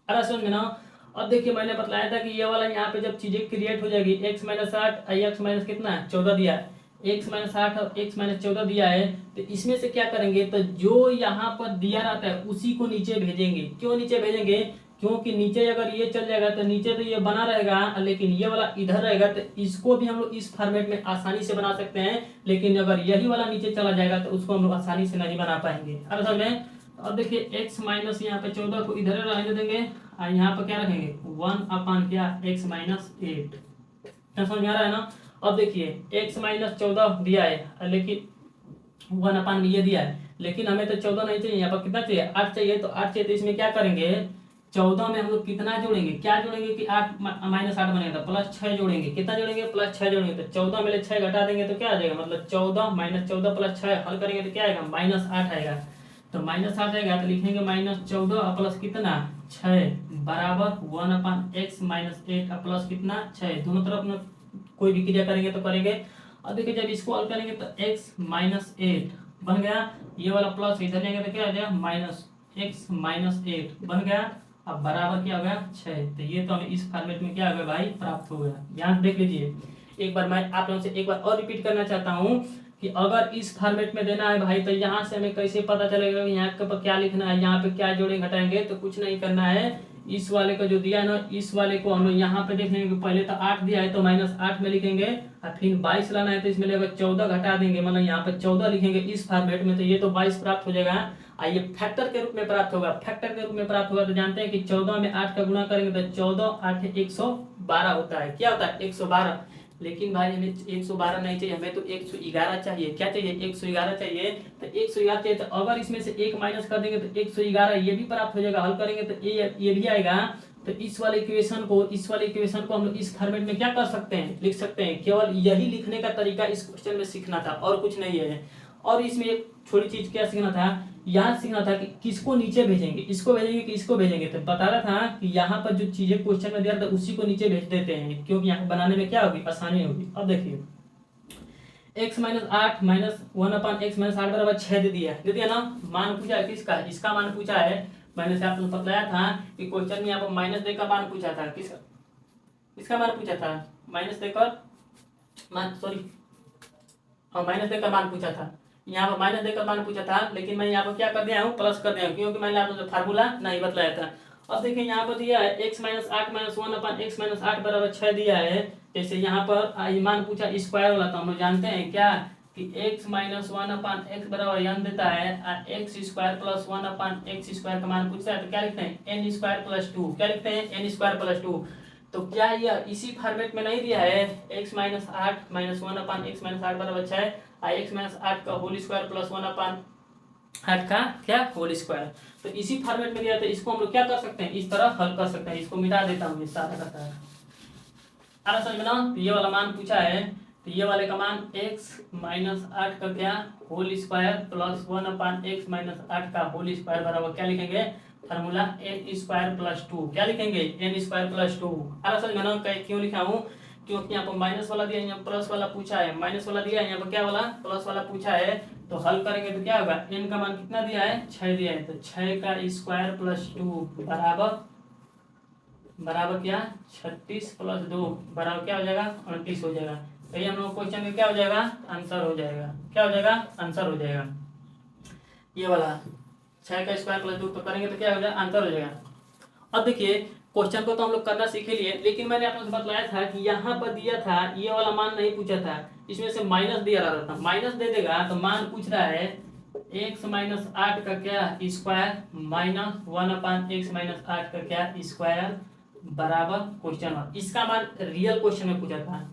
अरे समझ में ना? अब देखिए मैंने बताया था कि ये वाला यहाँ पे जब चीजें क्रिएट हो जाएगी, x -8 x कितना है? 14 दिया है। x -8 और x -14 दिया है, तो इसमें से क्या करेंगे? तो जो यहाँ पर दिया रहता है उसी को नीचे भेजेंगे। क्यों नीचे भेजेंगे? क्योंकि नीचे अगर ये चल जाएगा तो नीचे तो ये बना रहेगा, लेकिन ये वाला इधर रहेगा, तो इसको भी हम लोग इस फॉर्मेट में आसानी से बना सकते हैं। लेकिन अगर यही वाला नीचे चला जाएगा तो उसको हम लोग आसानी से नहीं बना पाएंगे। असल में अब देखिए x माइनस यहाँ पे 14 को इधर रहने देंगे, और यहाँ पर क्या रखेंगे? 1 क्या? x -8। क्या समझ में आ रहा है ना? अब देखिए x -14 दिया है, लेकिन 1 ये दिया है, लेकिन हमें तो 14 नहीं चाहिए। यहाँ पर कितना चाहिए? 8 चाहिए। तो 8 चाहिए, तो इसमें क्या करेंगे? 14 में हम लोग कितना जोड़ेंगे? क्या जोड़ेंगे कि 8 -8 बनेगा, तो +6 जोड़ेंगे। कितना जोड़ेंगे? +6 जोड़ेंगे। तो 14 में 6 घटा देंगे तो क्या आ जाएगा? मतलब 14 -14 +6 हल करेंगे तो क्या आएगा? -8 आएगा। तो माइनस आ जाएगा तो लिखेंगे -14 प्लस कितना 6 बराबर 1/x - 8 प्लस कितना 6। दोनों तरफ में कोई भी क्रिया करेंगे तो करेंगे। अब देखिए जब इसको हल करेंगे तो x - 8 बन गया, ये वाला प्लस इधर लेंगे तो क्या हो जाएगा -x - 8 बन गया। अब बराबर क्या हो गया 6। तो ये तो हमें इस फॉर्मेट में क्या हो गया भाई प्राप्त हो गया। यहाँ देख लीजिए, एक बार मैं आप लोगों से एक बार और रिपीट करना चाहता हूँ कि अगर इस फॉर्मेट में देना है भाई तो यहाँ से हमें कैसे पता चलेगा यहाँ पर क्या लिखना है, यहाँ पे क्या जोड़े घटाएंगे। तो कुछ नहीं करना है, इस वाले को जो दिया है ना इस वाले को हम यहाँ पे देखेंगे कि पहले तो 8 दिया है तो -8 में लिखेंगे और फिर 22 लाना है तो इसमें लगेगा 14 घटा देंगे, मतलब यहाँ पे 14 लिखेंगे इस फॉर्मेट में। तो ये तो 22 प्राप्त हो जाएगा। आइए फैक्टर के रूप में प्राप्त होगा। फैक्टर के रूप में प्राप्त होगा तो जानते हैं कि 14 में 8 का गुणा करेंगे तो 14 8 112 होता है। क्या होता है 112। लेकिन भाई हमें 112 नहीं चाहिए, हमें तो 111 चाहिए। क्या चाहिए 111 चाहिए। तो 111 चाहिए तो अगर इसमें से एक माइनस कर देंगे तो 111 ये भी प्राप्त हो जाएगा। हल करेंगे तो ये भी आएगा। तो इस वाले इक्वेशन को हम लोग इस फॉर्मेट में क्या कर सकते हैं लिख सकते हैं। केवल यही लिखने का तरीका इस क्वेश्चन में सीखना था और कुछ नहीं है। और इसमें एक छोटी चीज क्या सीखना था, यहाँ सीखना था कि किसको नीचे भेजेंगे, इसको भेजेंगे कि इसको भेजेंगे। तो बता रहा था कि यहाँ पर जो चीजें क्वेश्चन में दिया था उसी को नीचे भेज देते हैं, क्योंकि यहाँ बनाने में क्या होगी आसानी होगी। अब देखिए x - 8 - 1/x - 8 बराबर 6 दे दिया ना। मान पूछा है किसका, इसका मान पूछा है। मैंने से आपको बताया था कि क्वेश्चन में यहाँ पर माइनस देकर मान पूछा था। किसका मान पूछा था, माइनस देकर मान पूछा था। यहाँ पर माइनस देकर मान पूछा था, लेकिन मैं यहाँ पर क्या कर दिया हूँ प्लस कर दिया हूँ, क्योंकि मैंने आपको फार्मूला नहीं बताया था। अब देखिए यहाँ पर दिया है x - 8 - 1/x - 8 बराबर 6 दिया है। जैसे यहाँ पर मान पूछा स्क्वायर वाला, तो हम लोग जानते हैं क्या कि x - 1/x बराबर n देता है, x² + 1/x² का मान पूछता है। तो क्या लिखते हैं n² + 2। क्या लिखते हैं n² + 2। तो क्या यह इसी फॉर्मेट में नहीं दिया है x - 8 - 1/x - 8 बराबर 6 x - 8 का होल स्क्वायर प्लस 1/8 का क्या होल स्क्वायर। तो इसी फॉर्मेट में दिया तो इसको हम लोग क्या कर सकते हैं इस तरह हल कर सकते हैं। इसको मिटा देता हूँ सारा का सारा। आ समझ में ना। तो ये वाला मान पूछा है, तो ये वाले का मान x - 8 का क्या होल स्क्वायर प्लस 1/x - 8 का होल स्क्वायर बराबर क्या लिखेंगे फार्मूला n² + 2। क्या लिखेंगे n² + 2। आ समझ में ना। क्यों लिखा हूँ, क्योंकि यहाँ पर माइनस वाला दिया है, यहाँ प्लस वाला पूछा है। माइनस वाला दिया है, यहाँ पर क्या वाला प्लस वाला पूछा है। तो हल करेंगे तो क्या होगा, n का मान कितना दिया है 6 दिया है। तो 6 का स्क्वायर प्लस 2 बराबर क्या 36 + 2 बराबर क्या हो जाएगा 29 हो जाएगा। तो ये हम लोग क्वेश्चन में क्या हो जाएगा आंसर हो जाएगा। क्या हो जाएगा आंसर हो जाएगा। ये वाला 6 का स्क्वायर प्लस 2 तो करेंगे तो क्या हो जाएगा आंसर हो जाएगा। अब देखिए क्वेश्चन को तो हम लोग करना सीख लिए, लेकिन मैंने आपको बताया था कि यहाँ पर दिया था ये वाला मान नहीं पूछा था, इसमें से माइनस दिया रहा था। माइनस दे देगा तो मान पूछ रहा है x - 8 का क्या स्क्वायर - 1/x - 8 का क्या स्क्वायर बराबर क्वेश्चन मार्क। इसका मान रियल क्वेश्चन में पूछा था।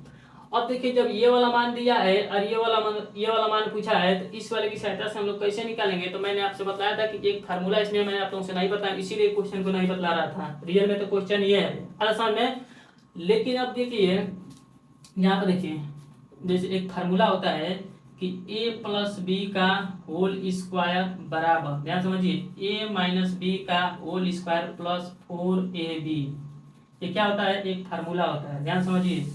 अब देखिए जब ये वाला मान दिया है और ये वाला मान पूछा है, तो इस वाले की सहायता से हम लोग कैसे निकालेंगे। तो मैंने आपसे बताया था कि एक फार्मूला, इसमें मैंने आप लोगों से नहीं बताया, इसीलिए क्वेश्चन को नहीं बतला रहा था। रियल में तो क्वेश्चन ये है आसान में। लेकिन अब देखिए यहाँ पर देखिए जैसे एक फार्मूला होता है कि a + b का होल स्क्वायर बराबर, ध्यान समझिए a - b का होल स्क्वायर प्लस 4ab। ये क्या होता है एक फार्मूला होता है, ध्यान समझिए।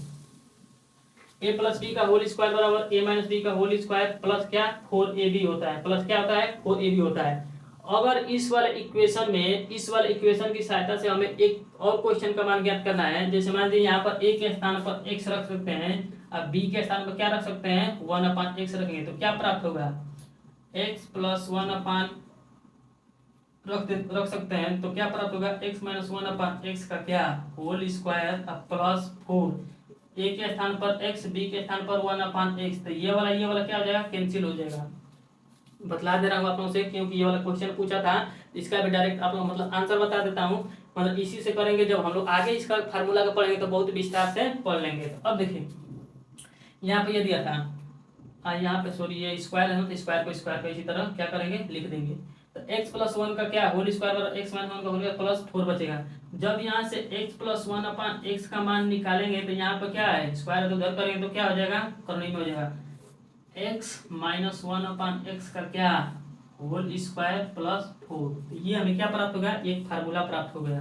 a + b का होल स्क्वायर बराबर a - b का होल स्क्वायर प्लस क्या 4ab होता है। प्लस क्या होता है 4ab होता है। अगर इस वाले इक्वेशन की सहायता से हमें एक और क्वेश्चन का मान ज्ञात करना है। जैसे मान लीजिए यहाँ पर a के स्थान पर x रख सकते हैं और b के स्थान पर क्या रख सकते हैं 1/x रखेंगे। तो क्या प्राप्त होगा x + 1 रख सकते हैं। तो क्या प्राप्त होगा x - 1/x का क्या होल स्क्वायर प्लस 4। a के स्थान पर x, b के स्थान पर 1/x। तो ये वाला क्या हो जाएगा कैंसिल हो जाएगा। बतला दे रहा हूँ आप लोगों से, क्योंकि ये वाला क्वेश्चन पूछा था। इसका भी डायरेक्ट आप लोग मतलब आंसर बता देता हूँ। मतलब इसी से करेंगे, जब हम लोग आगे इसका फार्मूला का पढ़ेंगे तो बहुत विस्तार से पढ़ लेंगे। तो अब देखिए यहाँ पे ये दिया था, यहाँ पे सॉरी ये स्क्वायर है ना, तो स्क्वायर को इसी तरह क्या करेंगे लिख देंगे। तो x + 1 का क्या होल स्क्वायर और x - 1 का होल स्क्वायर प्लस 4 बचेगा। जब यहाँ से x + 1/x का मान निकालेंगे तो यहाँ पर क्या है स्क्वायर उधर करेंगे तो क्या हो जाएगा करने में हो जाएगा x - 1/x का क्या होल स्क्वायर प्लस 4। तो ये हमें क्या प्राप्त हो गया, एक फार्मूला प्राप्त हो गया।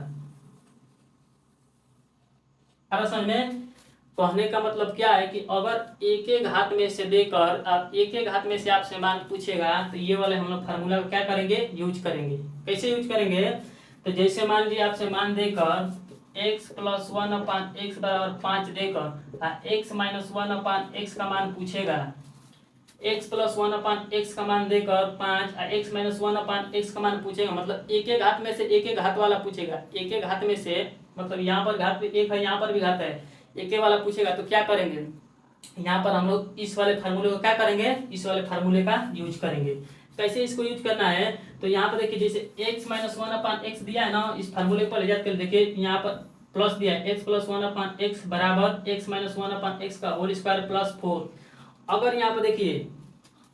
अगर समझ में, कहने का मतलब क्या है कि अगर एक एक घात में से देकर आप एक एक घात में से आपसे मान पूछेगा तो ये वाले हम लोग फार्मूला क्या करेंगे, यूज करेंगे। कैसे यूज करेंगे, तो जैसे मान लीजिए आपसे मान देकर x प्लस 1/x बराबर 5 देकर x माइनस 1/x का मान पूछेगा, x प्लस 1/x का मान देकर 5 x माइनस 1/x का मान पूछेगा, मतलब एक एक घात में से एक एक घात वाला पूछेगा। एक एक घात में से मतलब यहाँ पर घात एक है, यहाँ पर भी घात है, एक एक वाला पूछेगा तो क्या करेंगे, यहाँ पर हम लोग इस वाले फार्मूले को क्या करेंगे, इस वाले फार्मूले का यूज करेंगे। कैसे इसको यूज करना है, तो यहाँ पर देखिए जैसे x माइनस 1/x दिया है ना, इस फार्मूले पर ले जाकर देखिए यहाँ पर प्लस दिया है, x प्लस 1/x बराबर x माइनस 1/x का होल स्क्वायर प्लस 4। अगर यहाँ पर देखिए,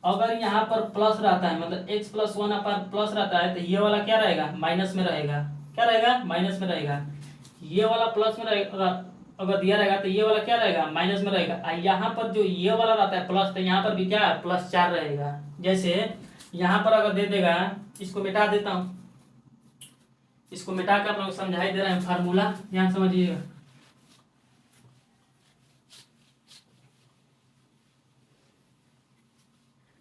अगर यहाँ पर प्लस रहता है मतलब x प्लस 1 प्लस रहता है तो ये वाला क्या रहेगा, माइनस में रहेगा। क्या रहेगा, माइनस में रहेगा। ये वाला प्लस में रहेगा, अगर दिया रहेगा तो ये वाला क्या रहेगा, माइनस में रहेगा। यहाँ पर जो ये वाला रहता है प्लस, तो यहाँ पर भी क्या प्लस 4 रहेगा। जैसे यहाँ पर अगर दे देगा, इसको मिटा देता हूँ, इसको मिटा कर आप लोग समझाई दे रहे हैं फार्मूला, ध्यान समझिएगा।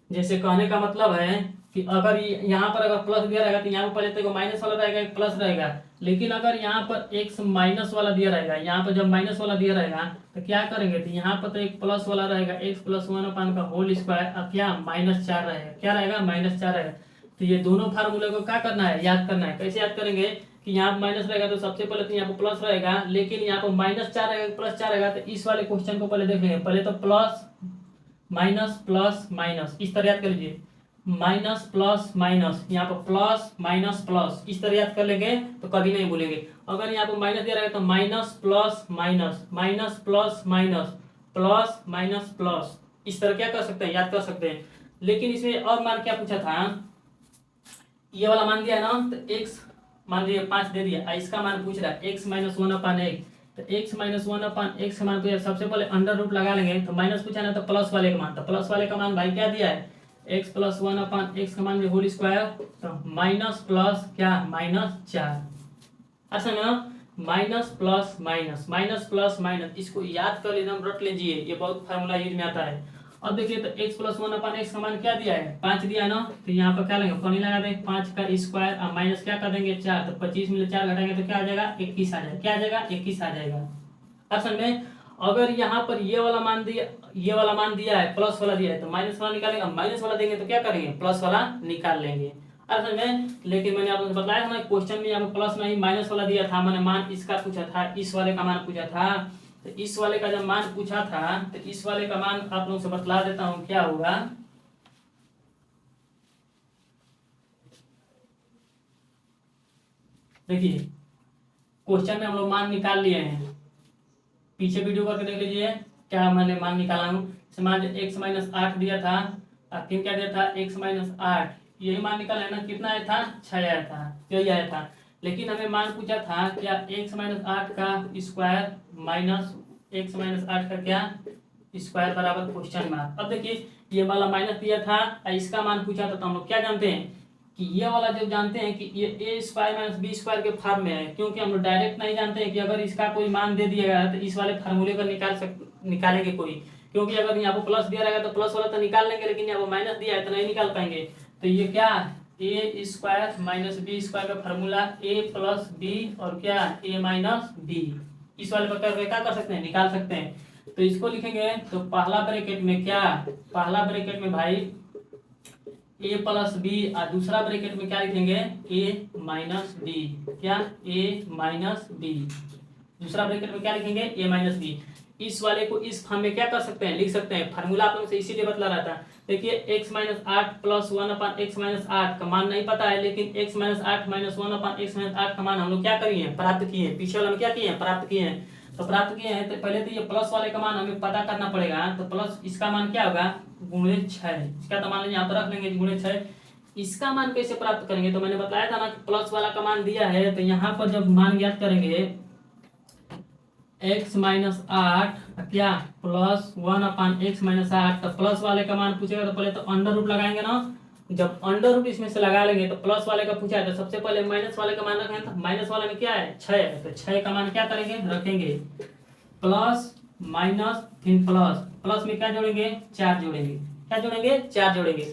जैसे कहने का मतलब है कि अगर यहाँ पर अगर प्लस दिया रहेगा तो यहाँ पर पहले तो माइनस वाला रहेगा, एक प्लस रहेगा। लेकिन अगर यहाँ पर एक्स माइनस वाला दिया रहेगा, यहाँ पर जब माइनस वाला दिया रहेगा तो क्या करेंगे, तो यहाँ पर तो एक प्लस वाला रहेगा, एक्स प्लस 1 का होल स्क्वायर, अब क्या -4 रहेगा। क्या रहेगा, -4 रहेगा। तो ये दोनों फार्मूले को क्या करना है, याद करना है। कैसे याद करेंगे कि यहाँ माइनस रहेगा तो सबसे पहले तो यहाँ पर प्लस रहेगा, लेकिन यहाँ पर -4 रहेगा, +4 रहेगा। तो इस वाले क्वेश्चन को पहले देख लेंगे। पहले तो प्लस माइनस प्लस माइनस, इस तरह याद कर लीजिए, माइनस प्लस माइनस, यहाँ पर प्लस माइनस प्लस, इस तरह याद कर लेंगे तो कभी नहीं भूलेंगे। अगर यहाँ पर माइनस दिया रहेगा तो minus plus minus, minus plus minus, plus minus plus, इस तरह क्या कर सकते हैं, याद कर सकते हैं। लेकिन इसमें और मान क्या पूछा था, ये वाला मान दिया है ना, तो x मान लीजिए 5 दे दिया, इसका मान पूछ रहा है x माइनस 1/x, तो x माइनस 1/x का मान पूछा, सबसे पहले अंडर रूट लगा लेंगे। तो माइनस पूछा ना, तो प्लस वाले का मान, तो प्लस वाले का मान भाई क्या दिया है, x प्लस 1/x का मान होल स्क्वायर, तो माइनस प्लस क्या, -4। अच्छा ना, minus plus minus, minus plus minus, इसको याद कर लेना, रट लीजिए, ये बहुत फार्मूला यूज में आता है। अब देखिए तो x प्लस 1/x का मान क्या दिया है, 5 दिया है ना, तो यहाँ पर क्या लेंगे, पानी लगा देंगे, 5 का स्क्वायर और माइनस क्या कर देंगे 4, तो 25 में 4 घटाएंगे तो क्या आ जाएगा, 21 आ जाएगा। क्या आ जाएगा, 21 आ जाएगा। असल में अगर यहाँ पर ये वाला मान दिया, ये वाला मान दिया है, प्लस वाला दिया है, तो माइनस वाला निकालेंगे, माइनस वाला देंगे तो क्या करेंगे, प्लस वाला निकाल लेंगे। असल में लेकिन मैंने आपको बताया था ना, क्वेश्चन में यहाँ प्लस नहीं माइनस वाला दिया था, मैंने मान इसका पूछा था, इस वाले का मान पूछा था। तो इस वाले का जब मान पूछा था तो इस वाले का मान आप लोगों से बतला देता हूं क्या होगा। देखिए क्वेश्चन में हम लोग मान निकाल लिए हैं, पीछे वीडियो करके देख लीजिए क्या मैंने मान निकाला हूँ। मान x माइनस 8 दिया था, फिर क्या दिया था, x माइनस 8, यही मान निकाला है ना, कितना आया था, 6 आया था, यही आया था। लेकिन हमें मान पूछा था क्या, x माइनस 8 का स्क्वायर माइनस x माइनस 8 का क्या स्क्वायर बराबर क्वेश्चन मार्क। अब देखिए ये वाला माइनस दिया था, इसका मान पूछा था, तो हम लोग क्या जानते हैं कि ये वाला जब जानते हैं कि ये ए स्क्वायर माइनस बी स्क्वायर के फॉर्म में है, क्योंकि हम लोग डायरेक्ट नहीं जानते हैं कि अगर इसका कोई मान दे दिया गया तो इस वाले फार्मूले का निकालेंगे कोई, क्योंकि अगर यहाँ पर प्लस दिया रहेगा तो प्लस वाला तो निकाल लेंगे, लेकिन यहाँ पर माइनस दिया है तो नहीं निकाल पाएंगे। तो ये क्या, ए स्क्वायर माइनस बी स्क्वायर का फार्मूला ए प्लस बी और क्या ए माइनस बी, इस वाले पर क्या कर सकते हैं, निकाल सकते हैं। तो इसको लिखेंगे तो पहला ब्रैकेट में क्या, पहला ब्रैकेट में भाई ए प्लस बी और दूसरा ब्रैकेट में क्या लिखेंगे, ए माइनस बी, क्या ए माइनस बी, दूसरा ब्रैकेट में क्या लिखेंगे, ए माइनस बी। इस वाले को इस फॉर्म में क्या कर सकते हैं, लिख सकते हैं। फार्मूला आप लोगों से इसीलिए बतला रहा था। देखिए x minus 8 plus 1/x minus 8 का मान नहीं पता है, लेकिन x minus 8 minus 1/x minus 8 का मान हम लोग क्या करिए, प्राप्त किए हैं। पीछे वाला में क्या किए हैं, प्राप्त किए हैं। तो प्राप्त किए हैं तो पहले तो ये प्लस वाले का मान हमें पता करना पड़ेगा। तो प्लस इसका मान क्या होगा, गुणे 6, इसका तो मान यहाँ पर रख लेंगे गुणे 6। इसका मान कैसे प्राप्त करेंगे, तो मैंने बताया था ना कि प्लस वाला का मान दिया है, तो यहाँ पर जब मान ज्ञात करेंगे x माइनस 8 क्या प्लस 1/x माइनस 8, तो प्लस वाले का मान पूछेगा तो पहले तो अंडर रूट लगाएंगे ना, जब अंडर रूट इसमें से लगा लेंगे तो प्लस वाले का पूछा है तो सबसे पहले माइनस वाले का मान रखेंगे, तो माइनस वाले में क्या है 6 है, तो 6 का मान क्या करेंगे रखेंगे, प्लस माइनस फिर प्लस, प्लस में क्या जोड़ेंगे 4 जोड़ेंगे, क्या जोड़ेंगे 4 जोड़ेंगे,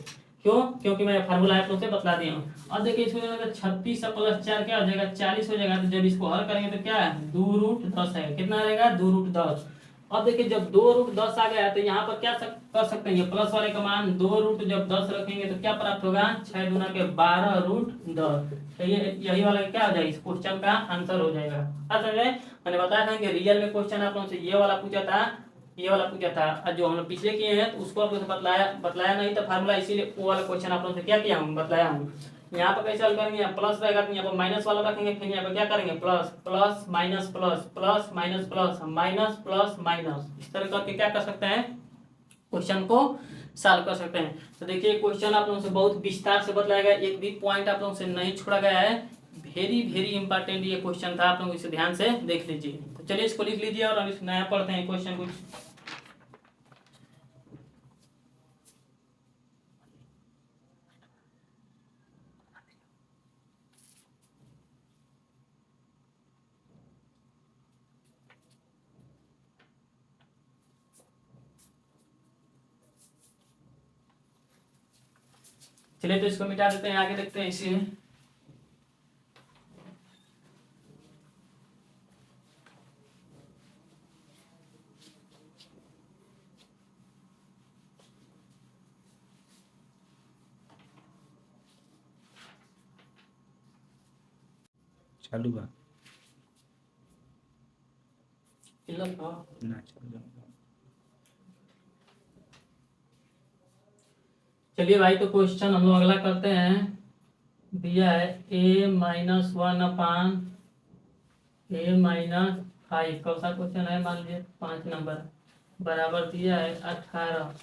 क्यों, क्योंकि मैं फार्मूला आप लोग से बता दिया हूँ। अब देखिए इसमें 36 प्लस 4 क्या हो जाएगा 40 हो जाएगा, तो जब इसको हल करेंगे तो क्या है 2√10 है, कितना रहेगा 2√10। अब देखिए जब 2√10 आ गया तो यहाँ पर क्या कर सकते हैं, ये प्लस वाले का मान 2 रूट जब 10 रखेंगे तो क्या प्राप्त होगा 6 दूना के 12√10, तो ये यही वाला क्या हो जाएगा, इस क्वेश्चन का आंसर हो जाएगा। समझ गए, मैंने बताया था कि रियल में क्वेश्चन आप लोगों से ये वाला पूछा था, ये वाला पूछा था, और जो हम लोग पिछले किए हैं तो उसको आप लोगों से बतलाया नहीं था फार्मूला, इसीलिए वो वाला क्वेश्चन आप लोगों से क्या किया हूँ बतलाया हूँ। यहाँ पर कैसे हल करेंगे, प्लस रहेगा तो यहाँ पर माइनस वाला रखेंगे, फिर यहाँ पर क्या करेंगे plus plus minus plus plus minus plus minus plus minus, इस तरह करके क्या कर सकते हैं क्वेश्चन को सॉल्व कर सकते हैं। तो देखिए क्वेश्चन आप लोगों से बहुत विस्तार से बतलाया गया, एक भी पॉइंट आप लोगों से नहीं छोड़ा गया है, वेरी वेरी इंपॉर्टेंट ये क्वेश्चन था, आप लोग इसे ध्यान से देख लीजिए। तो चलिए इसको लिख लीजिए और हम इस नया पढ़ते हैं क्वेश्चन कुछ। चलिए तो इसको मिटा देते हैं, आगे देखते हैं इसी में। चालू बा ना चालू। चलिए भाई तो क्वेश्चन हम लोग अगला करते हैं, दिया है a-1 a-5, कौन सा क्वेश्चन है मान लीजिए 5 नंबर, बराबर दिया है 18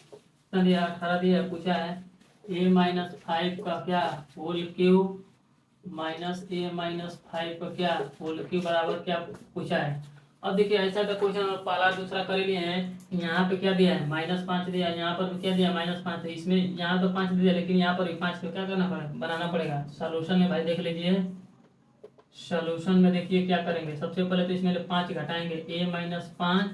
दिया, 18 दिया है, पूछा है a-5 का क्या होल क्यूब माइनस a-5 का क्या होल क्यूब बराबर क्या पूछा है। अब देखिए ऐसा का क्वेश्चन पहला दूसरा कर लिए हैं, यहाँ पे क्या दिया है -5 दिया है, यहाँ पर भी क्या दिया -5, इसमें यहाँ तो 5 दिया लेकिन यहाँ पर भी 5 को क्या करना पड़ेगा बनाना पड़ेगा। सॉल्यूशन में भाई देख लीजिए, सॉल्यूशन में देखिए क्या करेंगे, सबसे पहले तो इसमें 5 घटाएंगे, a-5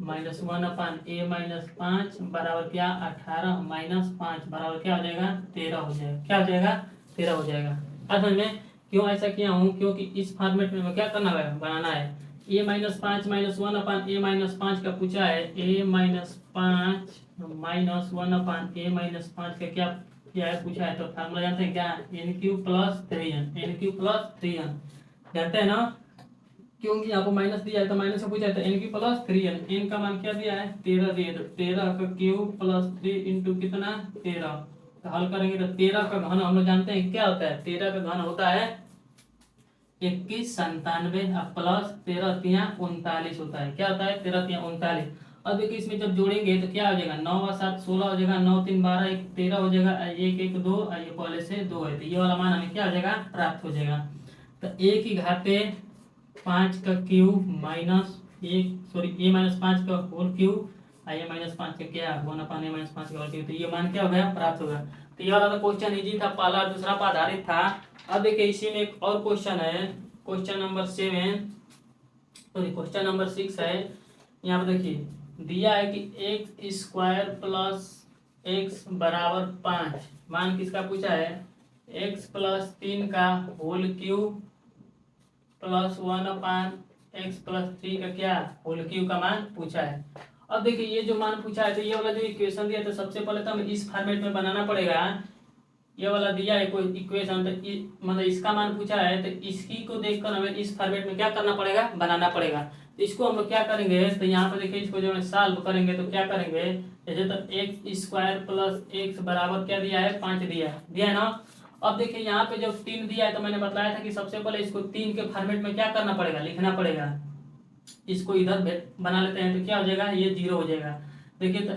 -1 a-5 बराबर क्या 18 -5 बराबर क्या हो जाएगा 13 हो जाएगा, क्या हो जाएगा 13 हो जाएगा। समझ में क्यों ऐसा किया हूँ, क्योंकि इस फॉर्मेट में क्या करना है बनाना है, a-5 -1 का पूछा है, a-5 -1 का क्या है पूछा है, तो फार्मूला जानते हैं क्या n³ + 3n जानते हैं ना, क्योंकि यहाँ पर माइनस दिया है तो माइनस से पूछा है, तो n³ + 3n, n का मान क्या दिया है 13 दिया है, तो 13 का क्यूब प्लस 3 इंटू कितना 13, तो हल करेंगे तो 13 का घन हम लोग जानते हैं क्या होता है, 13 का घन होता है 2197 प्लस 13 तिया 39 होता है, क्या होता है 13 तिया 39। अब देखिए इसमें जब जोड़ेंगे तो क्या हो जाएगा 9 और 7 16 हो जाएगा, 9 3 12 1 13 हो जाएगा, 1 1 2 ये पहले से 2 है, तो ये वाला मान हमें क्या हो जाएगा प्राप्त हो जाएगा। तो a⁵ 5 का क्यूब माइनस a-5 का होल क्यूब a-5 का क्या 1/a-5 का होल क्यूब, तो ये मान क्या हो गया प्राप्त होगा। तो ये वाला तो क्वेश्चन इजी था, पहला और दूसरा पर आधारित था। अब देखिए इसी में एक और क्वेश्चन है, question number 7 sorry question number 6 है। यहाँ पर देखिए दिया है कि x² + x बराबर 5, मान किसका पूछा है x + 3 का होल क्यूब प्लस 1/x + 3 का क्या होल क्यूब का मान पूछा है। अब देखिए ये जो मान पूछा है तो ये वाला जो इक्वेशन दिया तो सबसे पहले तो हमें इस फॉर्मेट में बनाना पड़ेगा, ये वाला दिया है कोई इक्वेशन, तो मतलब इसका मान पूछा है तो इसकी को देखकर हमें इस फॉर्मेट में क्या करना पड़ेगा बनाना पड़ेगा। तो इसको हम लोग क्या करेंगे, तो यहाँ पर देखिए इसको जो है सॉल्व करेंगे तो क्या करेंगे, जैसे तो x² + x बराबर क्या दिया है 5 दिया है ना। अब देखिए यहाँ पे जब 3 दिया है तो मैंने बताया था कि सबसे पहले इसको 3 के फॉर्मेट में क्या करना पड़ेगा लिखना पड़ेगा, इसको इधर बना लेते हैं तो क्या हो जाएगा ये 0 हो जाएगा। देखिए तो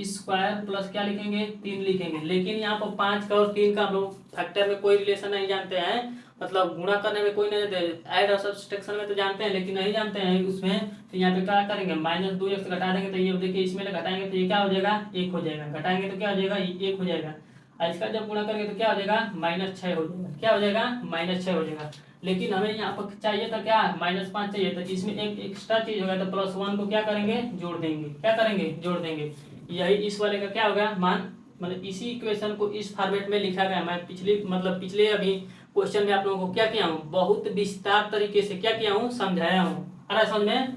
x² प्लस क्या लिखेंगे 3 लिखेंगे, लेकिन यहाँ पर 5 का और 3 का हम लोग फैक्टर में कोई रिलेशन नहीं जानते हैं, मतलब गुणा करने में कोई नहीं जानते, ऐड और सब्सट्रैक्शन में तो जानते हैं लेकिन नहीं जानते हैं उसमें, तो यहाँ पे क्या करेंगे -2x घटा देंगे, तो ये देखिए इसमें घटाएंगे तो ये क्या हो जाएगा 1 हो जाएगा, घटाएंगे तो क्या हो जाएगा 1 हो जाएगा। और इसका जब गुणा करेंगे तो क्या हो जाएगा -6 हो जाएगा। क्या हो जाएगा -6 हो जाएगा। लेकिन हमें यहाँ पर चाहिए था क्या -5 चाहिए, तो इसमें एक एक्स्ट्रा चीज होगा, तो +1 को क्या करेंगे जोड़ देंगे। क्या करेंगे जोड़ देंगे। यही इस वाले का क्या होगा मान, मतलब इसी इक्वेशन को इस फॉर्मेट में लिखा गया। मैं पिछले अभी क्वेश्चन में आप लोगों को क्या किया हूँ, बहुत विस्तार तरीके से क्या किया हूँ, समझाया हूँ। आ रहा है समझ में।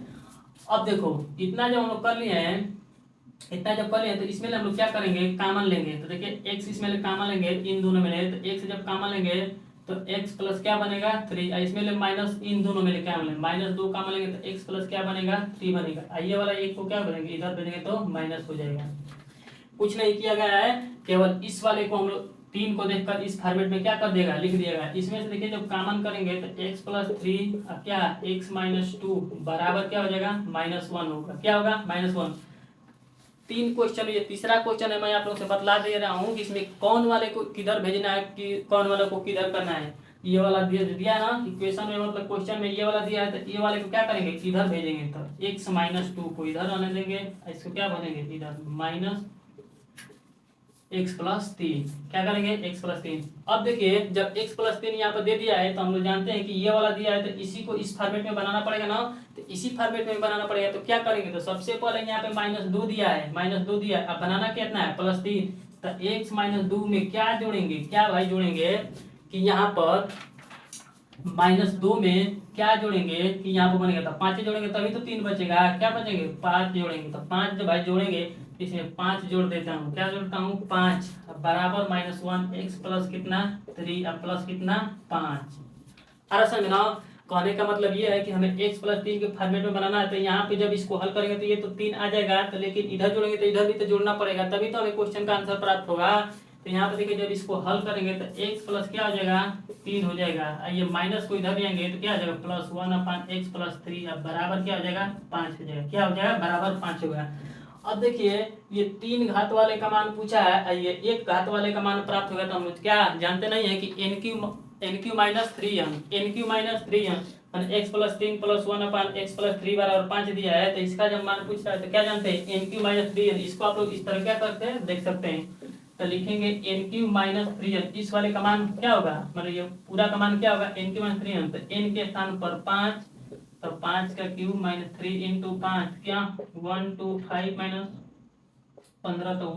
अब देखो इतना जब हम लोग कर लिए हैं, इतना जब कर लिए तो इसमें हम लोग क्या करेंगे, कॉमन लेंगे। तो देखिए x इसमें कॉमन लेंगे, इन दोनों में ले, तो x जब कॉमन लेंगे तो x प्लस क्या बनेगा 3, इसमें ले माइनस, इन दोनों में ले क्या बनेगा -2 कॉमन लेंगे तो x प्लस क्या बनेगा 3 बनेगा। ये वाला एक को क्या करेंगे इधर भेजेंगे तो माइनस हो जाएगा। कुछ नहीं किया गया है, केवल इस वाले को हम लोग 3 को देखकर इस फॉर्मेट में क्या कर देगा लिख दिएगा। इसमें से देखिए जब कॉमन करेंगे तो x प्लस 3 क्या x माइनस 2 बराबर क्या हो जाएगा -1 होगा। क्या होगा -1। 3 क्वेश्चन, ये तीसरा क्वेश्चन है। मैं आप लोगों से बतला दे रहा हूँ कि इसमें कौन वाले को किधर भेजना है, कि कौन वाले को किधर करना है। ये वाला दिया है ना इक्वेशन में, मतलब क्वेश्चन में ये वाला दिया है, तो ये वाले को क्या करेंगे किधर भेजेंगे, तो x माइनस 2 को इधर आने देंगे, इसको क्या भेजेंगे इधर माइनस x प्लस 3। क्या करेंगे x प्लस 3। अब देखिए जब x प्लस 3 यहाँ पर दे दिया है तो हम लोग जानते हैं कि ये वाला दिया है, तो इसी को इस फॉर्मेट में बनाना पड़ेगा ना, तो इसी फॉर्मेट में बनाना पड़ेगा। तो क्या करेंगे, तो सबसे पहले यहाँ पे -2 दिया है, -2 दिया है। अब बनाना कितना है +3, तो x -2 में क्या जोड़ेंगे, क्या भाई जोड़ेंगे कि यहाँ पर -2 में क्या जोड़ेंगे कि यहाँ पर बनेगा, तो 5 जोड़ेंगे तभी तो 3 बचेगा। क्या बचेंगे 5 जोड़ेंगे, तो 5 जब भाई जोड़ेंगे इसमें 5 जोड़ देता हूँ। क्या जोड़ता हूँ 5 बराबर -1 x प्लस कितना 3 अब प्लस कितना 5। अरे समझना, कहने का मतलब ये है कि हमें x प्लस 3 के फॉर्मेट में बनाना है। तो यहाँ पे जब इसको हल करेंगे तो ये तो 3 आ जाएगा, तो लेकिन इधर जोड़ेंगे तो इधर भी तो जोड़ना पड़ेगा, तभी तो हमें क्वेश्चन का आंसर प्राप्त होगा। तो यहाँ पे देखिए जब इसको हल करेंगे तो x प्लस क्या हो जाएगा 3 हो जाएगा। ये माइनस को इधर लेंगे तो क्या हो जाएगा +1/x प्लस 3 अब बराबर क्या हो जाएगा 5 हो जाएगा। क्या हो जाएगा बराबर 5 होगा। अब देखिए ये 3 घात वाले का मान पूछा है, ये 1 घात वाले का मान प्राप्त होगा। तो हम लोग क्या जानते नहीं है कि NQ minus 3n x plus 3 plus 1/x plus 3 बराबर 5 दिया है। तो इसका जब मान पूछता है तो क्या जानते हैं NQ माइनस 3n, इसको आप लोग इस तरह क्या करते हैं देख सकते हैं। तो लिखेंगे NQ माइनस 3n, इस वाले का मान क्या होगा, मतलब ये पूरा का मान क्या होगा NQ माइनस 3n, तो n के स्थान पर 5, तो 5 का क्यूब -3 इंटू 5 क्या 125 माइनस 15 तो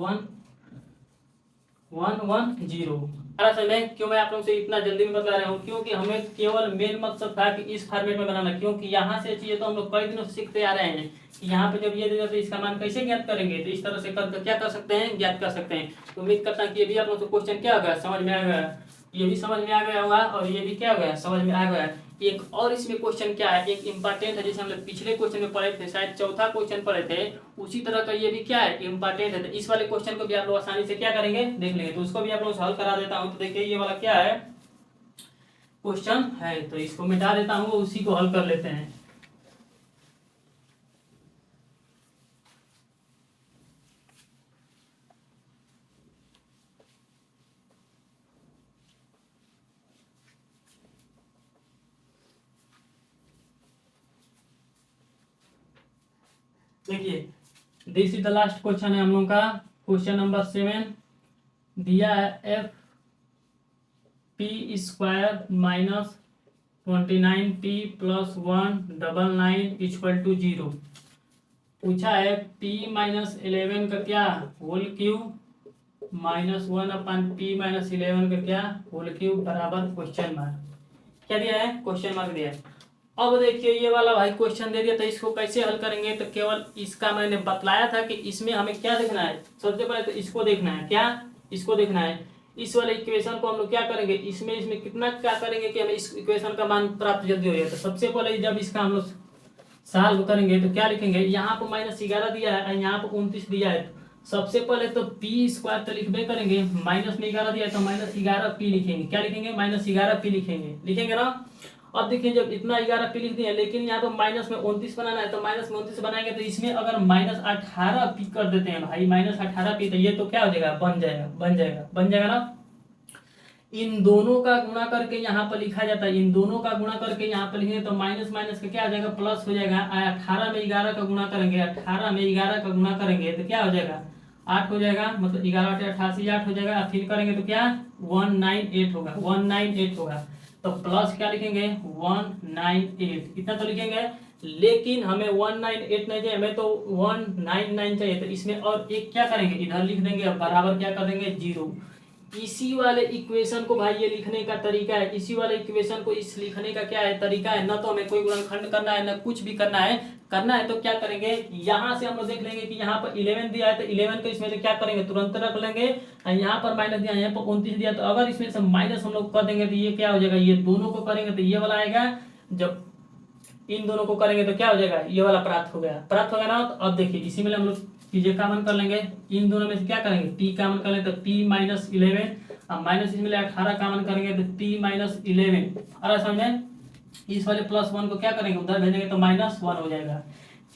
1110। अरे सर मैं क्यों मैं आप लोगों से इतना जल्दी में बता रहा हूँ, क्योंकि हमें केवल मेन मकसद था कि इस फॉर्मेट में बनाना। क्योंकि यहाँ से चाहिए तो हम लोग कई दिनों से सीखते आ रहे हैं कि यहाँ पे जब ये दे तो इसका मान कैसे ज्ञात करेंगे। तो इस तरह से कर क्या कर सकते हैं ज्ञात कर सकते हैं। तो उम्मीद करता हूँ कि ये भी आप लोगों को क्वेश्चन क्या होगा समझ में आ गया, ये भी समझ में आ गया होगा और ये भी क्या हो गया समझ में आ गया। एक और इसमें क्वेश्चन क्या है, एक इंपॉर्टेंट है, जैसे हम लोग पिछले क्वेश्चन में पढ़े थे, शायद चौथा क्वेश्चन पढ़े थे, उसी तरह का ये भी क्या है इंपॉर्टेंट है। तो इस वाले क्वेश्चन को भी आप लोग आसानी से क्या करेंगे देख लेंगे। तो उसको भी आप लोग सॉल्व करा देता हूँ। तो देखिए ये वाला क्या है क्वेश्चन है, तो इसको मिटा देता हूँ, उसी को हल कर लेते हैं। देखिए this is the last question है हम लोग का, क्वेश्चन नंबर 7 दिया है f p square minus 29p plus 199 equal to 0। पूछा है p माइनस 11 का क्या whole cube minus 1/p minus 11 का क्या होल क्यूब बराबर क्वेश्चन मार्क। क्या दिया है क्वेश्चन मार्क दिया है। अब देखिए ये वाला भाई क्वेश्चन दे दिया, तो इसको कैसे हल करेंगे। तो केवल इसका मैंने बतलाया था कि इसमें हमें क्या देखना है, सबसे पहले तो इसको देखना है, क्या इसको देखना है। इस वाले इक्वेशन को हम लोग क्या करेंगे, इसमें कितना क्या करेंगे कि हमें इस इक्वेशन का मान प्राप्त जल्दी हो जाए। तो सबसे पहले जब इसका हम लोग सॉल्व करेंगे तो क्या लिखेंगे, यहाँ पर -11 दिया है, यहाँ पर 29 दिया है। सबसे पहले तो p स्क्वायर तो लिखबे करेंगे, माइनस में 11 दिया है तो -11p लिखेंगे। क्या लिखेंगे -11p लिखेंगे ना। अब देखिए जब इतना 11p लिख दिया, लेकिन यहाँ पर माइनस में 29 बनाना है, तो माइनस में 29 बनाएंगे तो इसमें अगर -18p कर देते हैं भाई, -18p, तो ये तो क्या हो जाएगा बन जाएगा ना। इन दोनों का गुणा करके यहाँ पर लिखा जाता है, इन दोनों का गुणा करके यहाँ पर लिखेंगे तो माइनस माइनस का क्या हो जाएगा प्लस हो जाएगा। 18 में 11 का गुणा करेंगे, 18 में 11 का गुणा करेंगे तो क्या हो जाएगा 8 हो जाएगा, मतलब 11 8 88 8 हो जाएगा। फिर करेंगे तो क्या 198 होगा, 198 होगा। तो प्लस क्या लिखेंगे 198, इतना तो लिखेंगे। लेकिन हमें 198 नहीं चाहिए, हमें तो 199 चाहिए। तो इसमें और एक क्या करेंगे, इधर लिख देंगे, बराबर क्या कर देंगे 0। इसी वाले इक्वेशन को भाई ये लिखने का तरीका है, इसी वाले इक्वेशन को इस लिखने का क्या है तरीका है। ना तो हमें कोई गुणनखंड करना है, ना कुछ भी करना है। तो क्या करेंगे, यहाँ से हम लोग देख लेंगे कि यहाँ पर 11 दिया है, तो 11 को इसमें से क्या करेंगे तुरंत रख लेंगे। और यहाँ पर माइनस दिया है, यहाँ पर 29 दिया, तो अगर इसमें से माइनस हम लोग कर देंगे तो ये क्या हो जाएगा, ये दोनों को करेंगे तो ये वाला आएगा। जब इन दोनों को करेंगे तो क्या हो जाएगा, ये वाला प्राप्त हो गया, प्राप्त हो गया ना। तो अब देखिए इसी में हम लोग चीजें कॉमन कर लेंगे, इन दोनों में से क्या करेंगे p कॉमन कर लेंगे, तो p माइनस 11, अब माइनस इसमें 18 कॉमन करेंगे तो p माइनस 11। और समझ में इस वाले +1 को क्या करेंगे उधर भेजेंगे तो -1 हो जाएगा।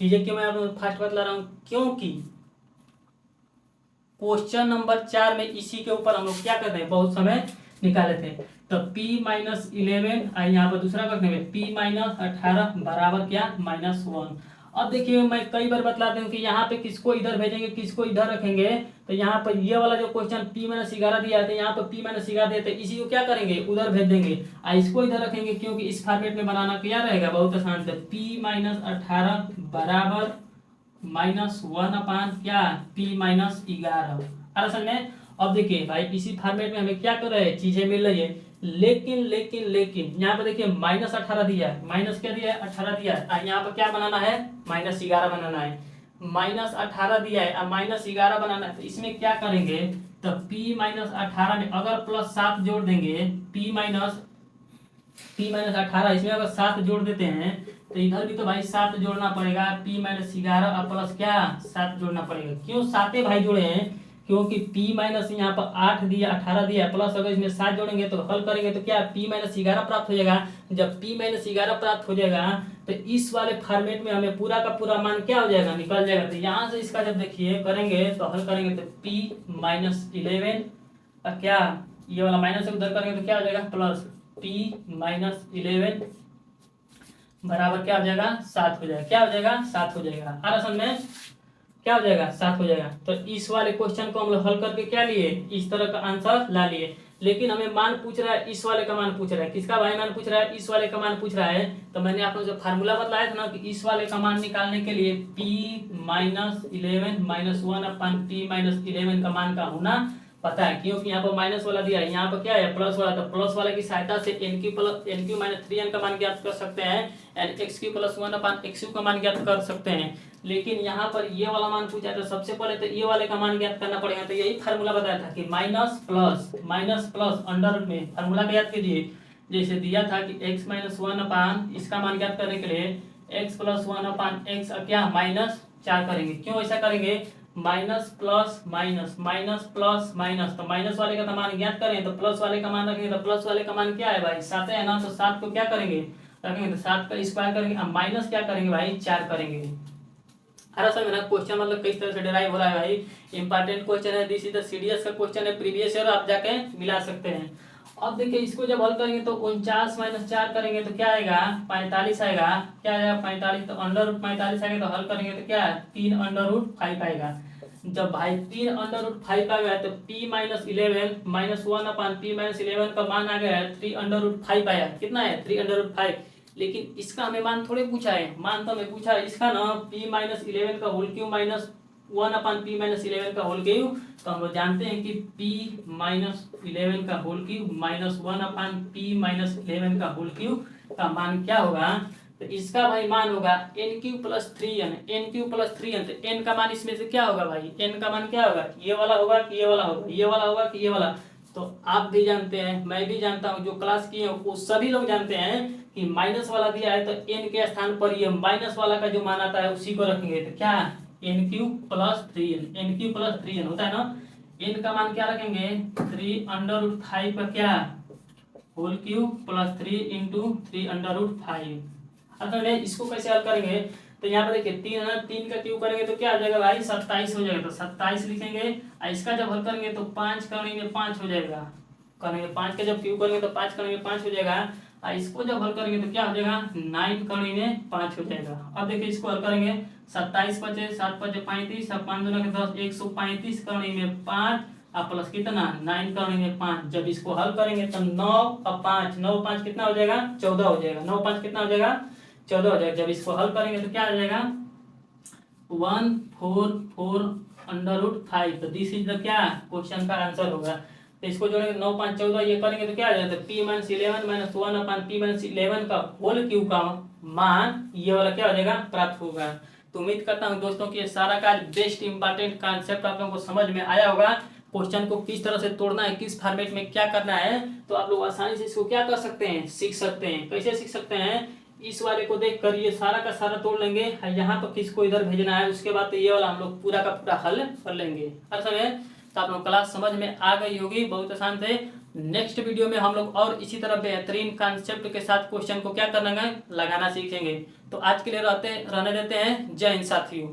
चीजें क्यों मैं आपको फास्ट बतला रहा हूँ, क्योंकि क्वेश्चन नंबर 4 में इसी के ऊपर हम लोग क्या करते हैं, बहुत समय निकाले थे। तो p माइनस 11 यहाँ पर दूसरा करते हैं p माइनस 18 बराबर क्या -1। अब देखिए मैं कई बार बतलाते हूँ कि यहाँ पे किसको इधर भेजेंगे, किसको इधर रखेंगे। तो यहाँ पर ये वाला जो क्वेश्चन p माइनस 11 दिया है, यहाँ पर p माइनस 11 दिया, तो इसी को क्या करेंगे उधर भेज देंगे, और इसको इधर रखेंगे, क्योंकि इस फॉर्मेट में बनाना क्या रहेगा बहुत आसान से। p माइनस 18 बराबर -1 अपान क्या p माइनस 11। असल में अब देखिए भाई इसी फॉर्मेट में हमें क्या कर रहे हैं, चीजें मिल रही है। लेकिन यहाँ पर देखिए -18 दिया है, माइनस क्या दिया है 18 दिया है, यहाँ पर क्या बनाना है -11 बनाना है। -18 दिया है और -11 बनाना है, तो इसमें क्या करेंगे, तो p माइनस 18 में अगर +7 जोड़ देंगे, p माइनस 18 इसमें अगर 7 जोड़ देते हैं, तो इधर भी तो भाई 7 जोड़ना पड़ेगा, p माइनस 11 और प्लस क्या 7 जोड़ना पड़ेगा। क्यों 7 भाई जोड़े हैं, क्योंकि p माइनस यहाँ पर 8 दिया 18 दिया, प्लस अगर इसमें 7 जोड़ेंगे तो हल करेंगे तो क्या p माइनस 11 प्राप्त हो जाएगा। जब p माइनस 11 प्राप्त हो जाएगा तो इस वाले फॉर्मेट में हमें पूरा का पूरा मान क्या हो जाएगा, निकल जाएगा। तो यहाँ से इसका जब देखिए करेंगे तो हल करेंगे तो p माइनस 11 और क्या ये वाला माइनस उधर करेंगे तो क्या हो जाएगा प्लस p माइनस 11 बराबर क्या हो जाएगा 7 हो जाएगा, क्या हो जाएगा 7 हो जाएगा। और असल में क्या हो जाएगा 7 हो जाएगा। तो इस वाले क्वेश्चन को हम लोग हल करके क्या लिए, इस तरह का आंसर ला लिए। लेकिन हमें मान पूछ रहा है, इस वाले का मान पूछ रहा है, किसका भाई मान पूछ रहा है, इस वाले का मान पूछ रहा है। तो मैंने आपको जो फार्मूला बताया था ना कि इस वाले का मान निकालने के लिए p minus 11 -1 upon p minus 11 का मान का होना पता है, क्योंकि यहाँ पर माइनस वाला दिया है, यहाँ पर क्या है प्लस वाला, तो प्लस वाले की सहायता से n³ माइनस 3n का मान ज्ञात कर सकते हैं, एंड x³ + 1 अपान x³ का मान ज्ञात कर सकते हैं। लेकिन यहाँ पर ये वाला मान पूछा है, तो सबसे पहले तो ये वाले का मान ज्ञात करना पड़ेगा। तो यही फार्मूला बताया था कि माइनस प्लस अंडर रूट में फार्मूला को याद कीजिए। जैसे दिया था कि x - 1 अपान इसका मान ज्ञात करने के लिए x + 1 अपान x क्या -4 करेंगे। क्यों ऐसा करेंगे, माइनस प्लस माइनस, तो माइनस वाले का मान ज्ञात करें तो प्लस वाले का मान रखेंगे, तो प्लस वाले का मान क्या है भाई 7 है ना। तो 7 को क्या करेंगे रखेंगे, तो 7 का स्क्वायर करेंगे, अब माइनस क्या करेंगे भाई 4 करेंगे। अरे सर मेरा क्वेश्चन मतलब किस तरह से डिराइव हो रहा है भाई, इंपॉर्टेंट क्वेश्चन है, दिस इज द सीडीएस का क्वेश्चन है, प्रीवियस ईयर आप जाके मिला सकते हैं। अब देखिए इसको जब हल करेंगे तो 49 - 4 करेंगे तो क्या आएगा 45 आएगा, क्या आएगा 45, तो अंडर रूट 45 आएगा। तो हल करेंगे तो क्या 3 अंडर रूट 5 आएगा। जब भाई 3 अंडर रूट 5 आ गया तो p minus 11 -1 upon p minus 11 का मान आ गया है 3 अंडर रूट 5 आया, कितना है 3 अंडर रूट 5। लेकिन इसका हमें मान थोड़े पूछा है, मान तो हमें पूछा है इसका ना p माइनस 11 का whole cube -1 upon p minus 11 का होल क्यूब। तो हम लोग जानते हैं कि p माइनस 11 का whole cube -1 upon p minus 11 का होल क्यूब का मान क्या होगा, तो इसका भाई मान होगा n³ + 3n, n³ + 3n। तो n का मान इसमें से क्या होगा भाई, n का मान क्या होगा, ये वाला होगा कि ये वाला होगा, ये वाला होगा कि ये वाला। तो आप भी जानते हैं, मैं भी जानता हूँ, जो क्लास किए वो सभी लोग जानते हैं कि माइनस वाला दिया है तो n के स्थान पर ये माइनस वाला का जो मान आता है उसी को रखेंगे। तो क्या n³ + 3n, n³ + 3n होता है ना। n का मान क्या रखेंगे 3 अंडर रूट 5 का क्या होल क्यूब + 3 × 3 अंडर रूट 5। असल में इसको कैसे हल करेंगे, तो यहाँ पर देखिए 3 है ना, 3 का क्यूब करेंगे तो क्या हो जाएगा भाई 27 हो जाएगा। तो 27 लिखेंगे, और इसका जब हल करेंगे तो 5 करने में 5 हो जाएगा, करेंगे, 5 के जब क्यूब करेंगे तो 5 करेंगे 5 हो जाएगा। और इसको जब हल करेंगे तो क्या हो जाएगा, 9 करेंगे 5 हो जाएगा। अब देखिए इसको हल करेंगे, 27 बचे 7 बचे 35, अब 5 दूना के 10, 135 करेंगे 5 और प्लस कितना 9 करेंगे 5। जब इसको हल करेंगे तो 9 और 5, 9 5 कितना हो जाएगा 14 हो जाएगा, 9 5 कितना हो जाएगा 14 हो जाएगा। जब इसको हल करेंगे तो क्या हो जाएगा 144 अंडर रूट 5। तो दिस इज द क्या क्वेश्चन का आंसर होगा। तो इसको जोड़ेंगे 9 5 14, ये करेंगे तो क्या आ जाएगा, p minus 11 minus 1 upon p minus 11 का होल क्यूब का मान ये वाला क्या हो जाएगा प्राप्त होगा। तो उम्मीद करता हूँ दोस्तों कि ये सारा का बेस्ट इंपॉर्टेंट कॉन्सेप्ट आप लोगों को समझ में आया होगा। क्वेश्चन को किस तरह से तोड़ना है, किस फॉर्मेट में क्या करना है, तो आप लोग आसानी से इसको क्या कर सकते हैं, सीख सकते हैं। कैसे सीख सकते हैं, इस वाले को देख कर ये सारा का सारा तोड़ लेंगे, यहाँ पर किसको इधर भेजना है, उसके बाद तो ये वाला हम लोग पूरा का पूरा हल कर लेंगे। हर समय तो आप लोग क्लास समझ में आ गई होगी, बहुत आसान थे। नेक्स्ट वीडियो में हम लोग और इसी तरह बेहतरीन कॉन्सेप्ट के साथ क्वेश्चन को क्या करना है, लगाना सीखेंगे। तो आज के लिए रहने देते हैं। जय हिंद साथियों।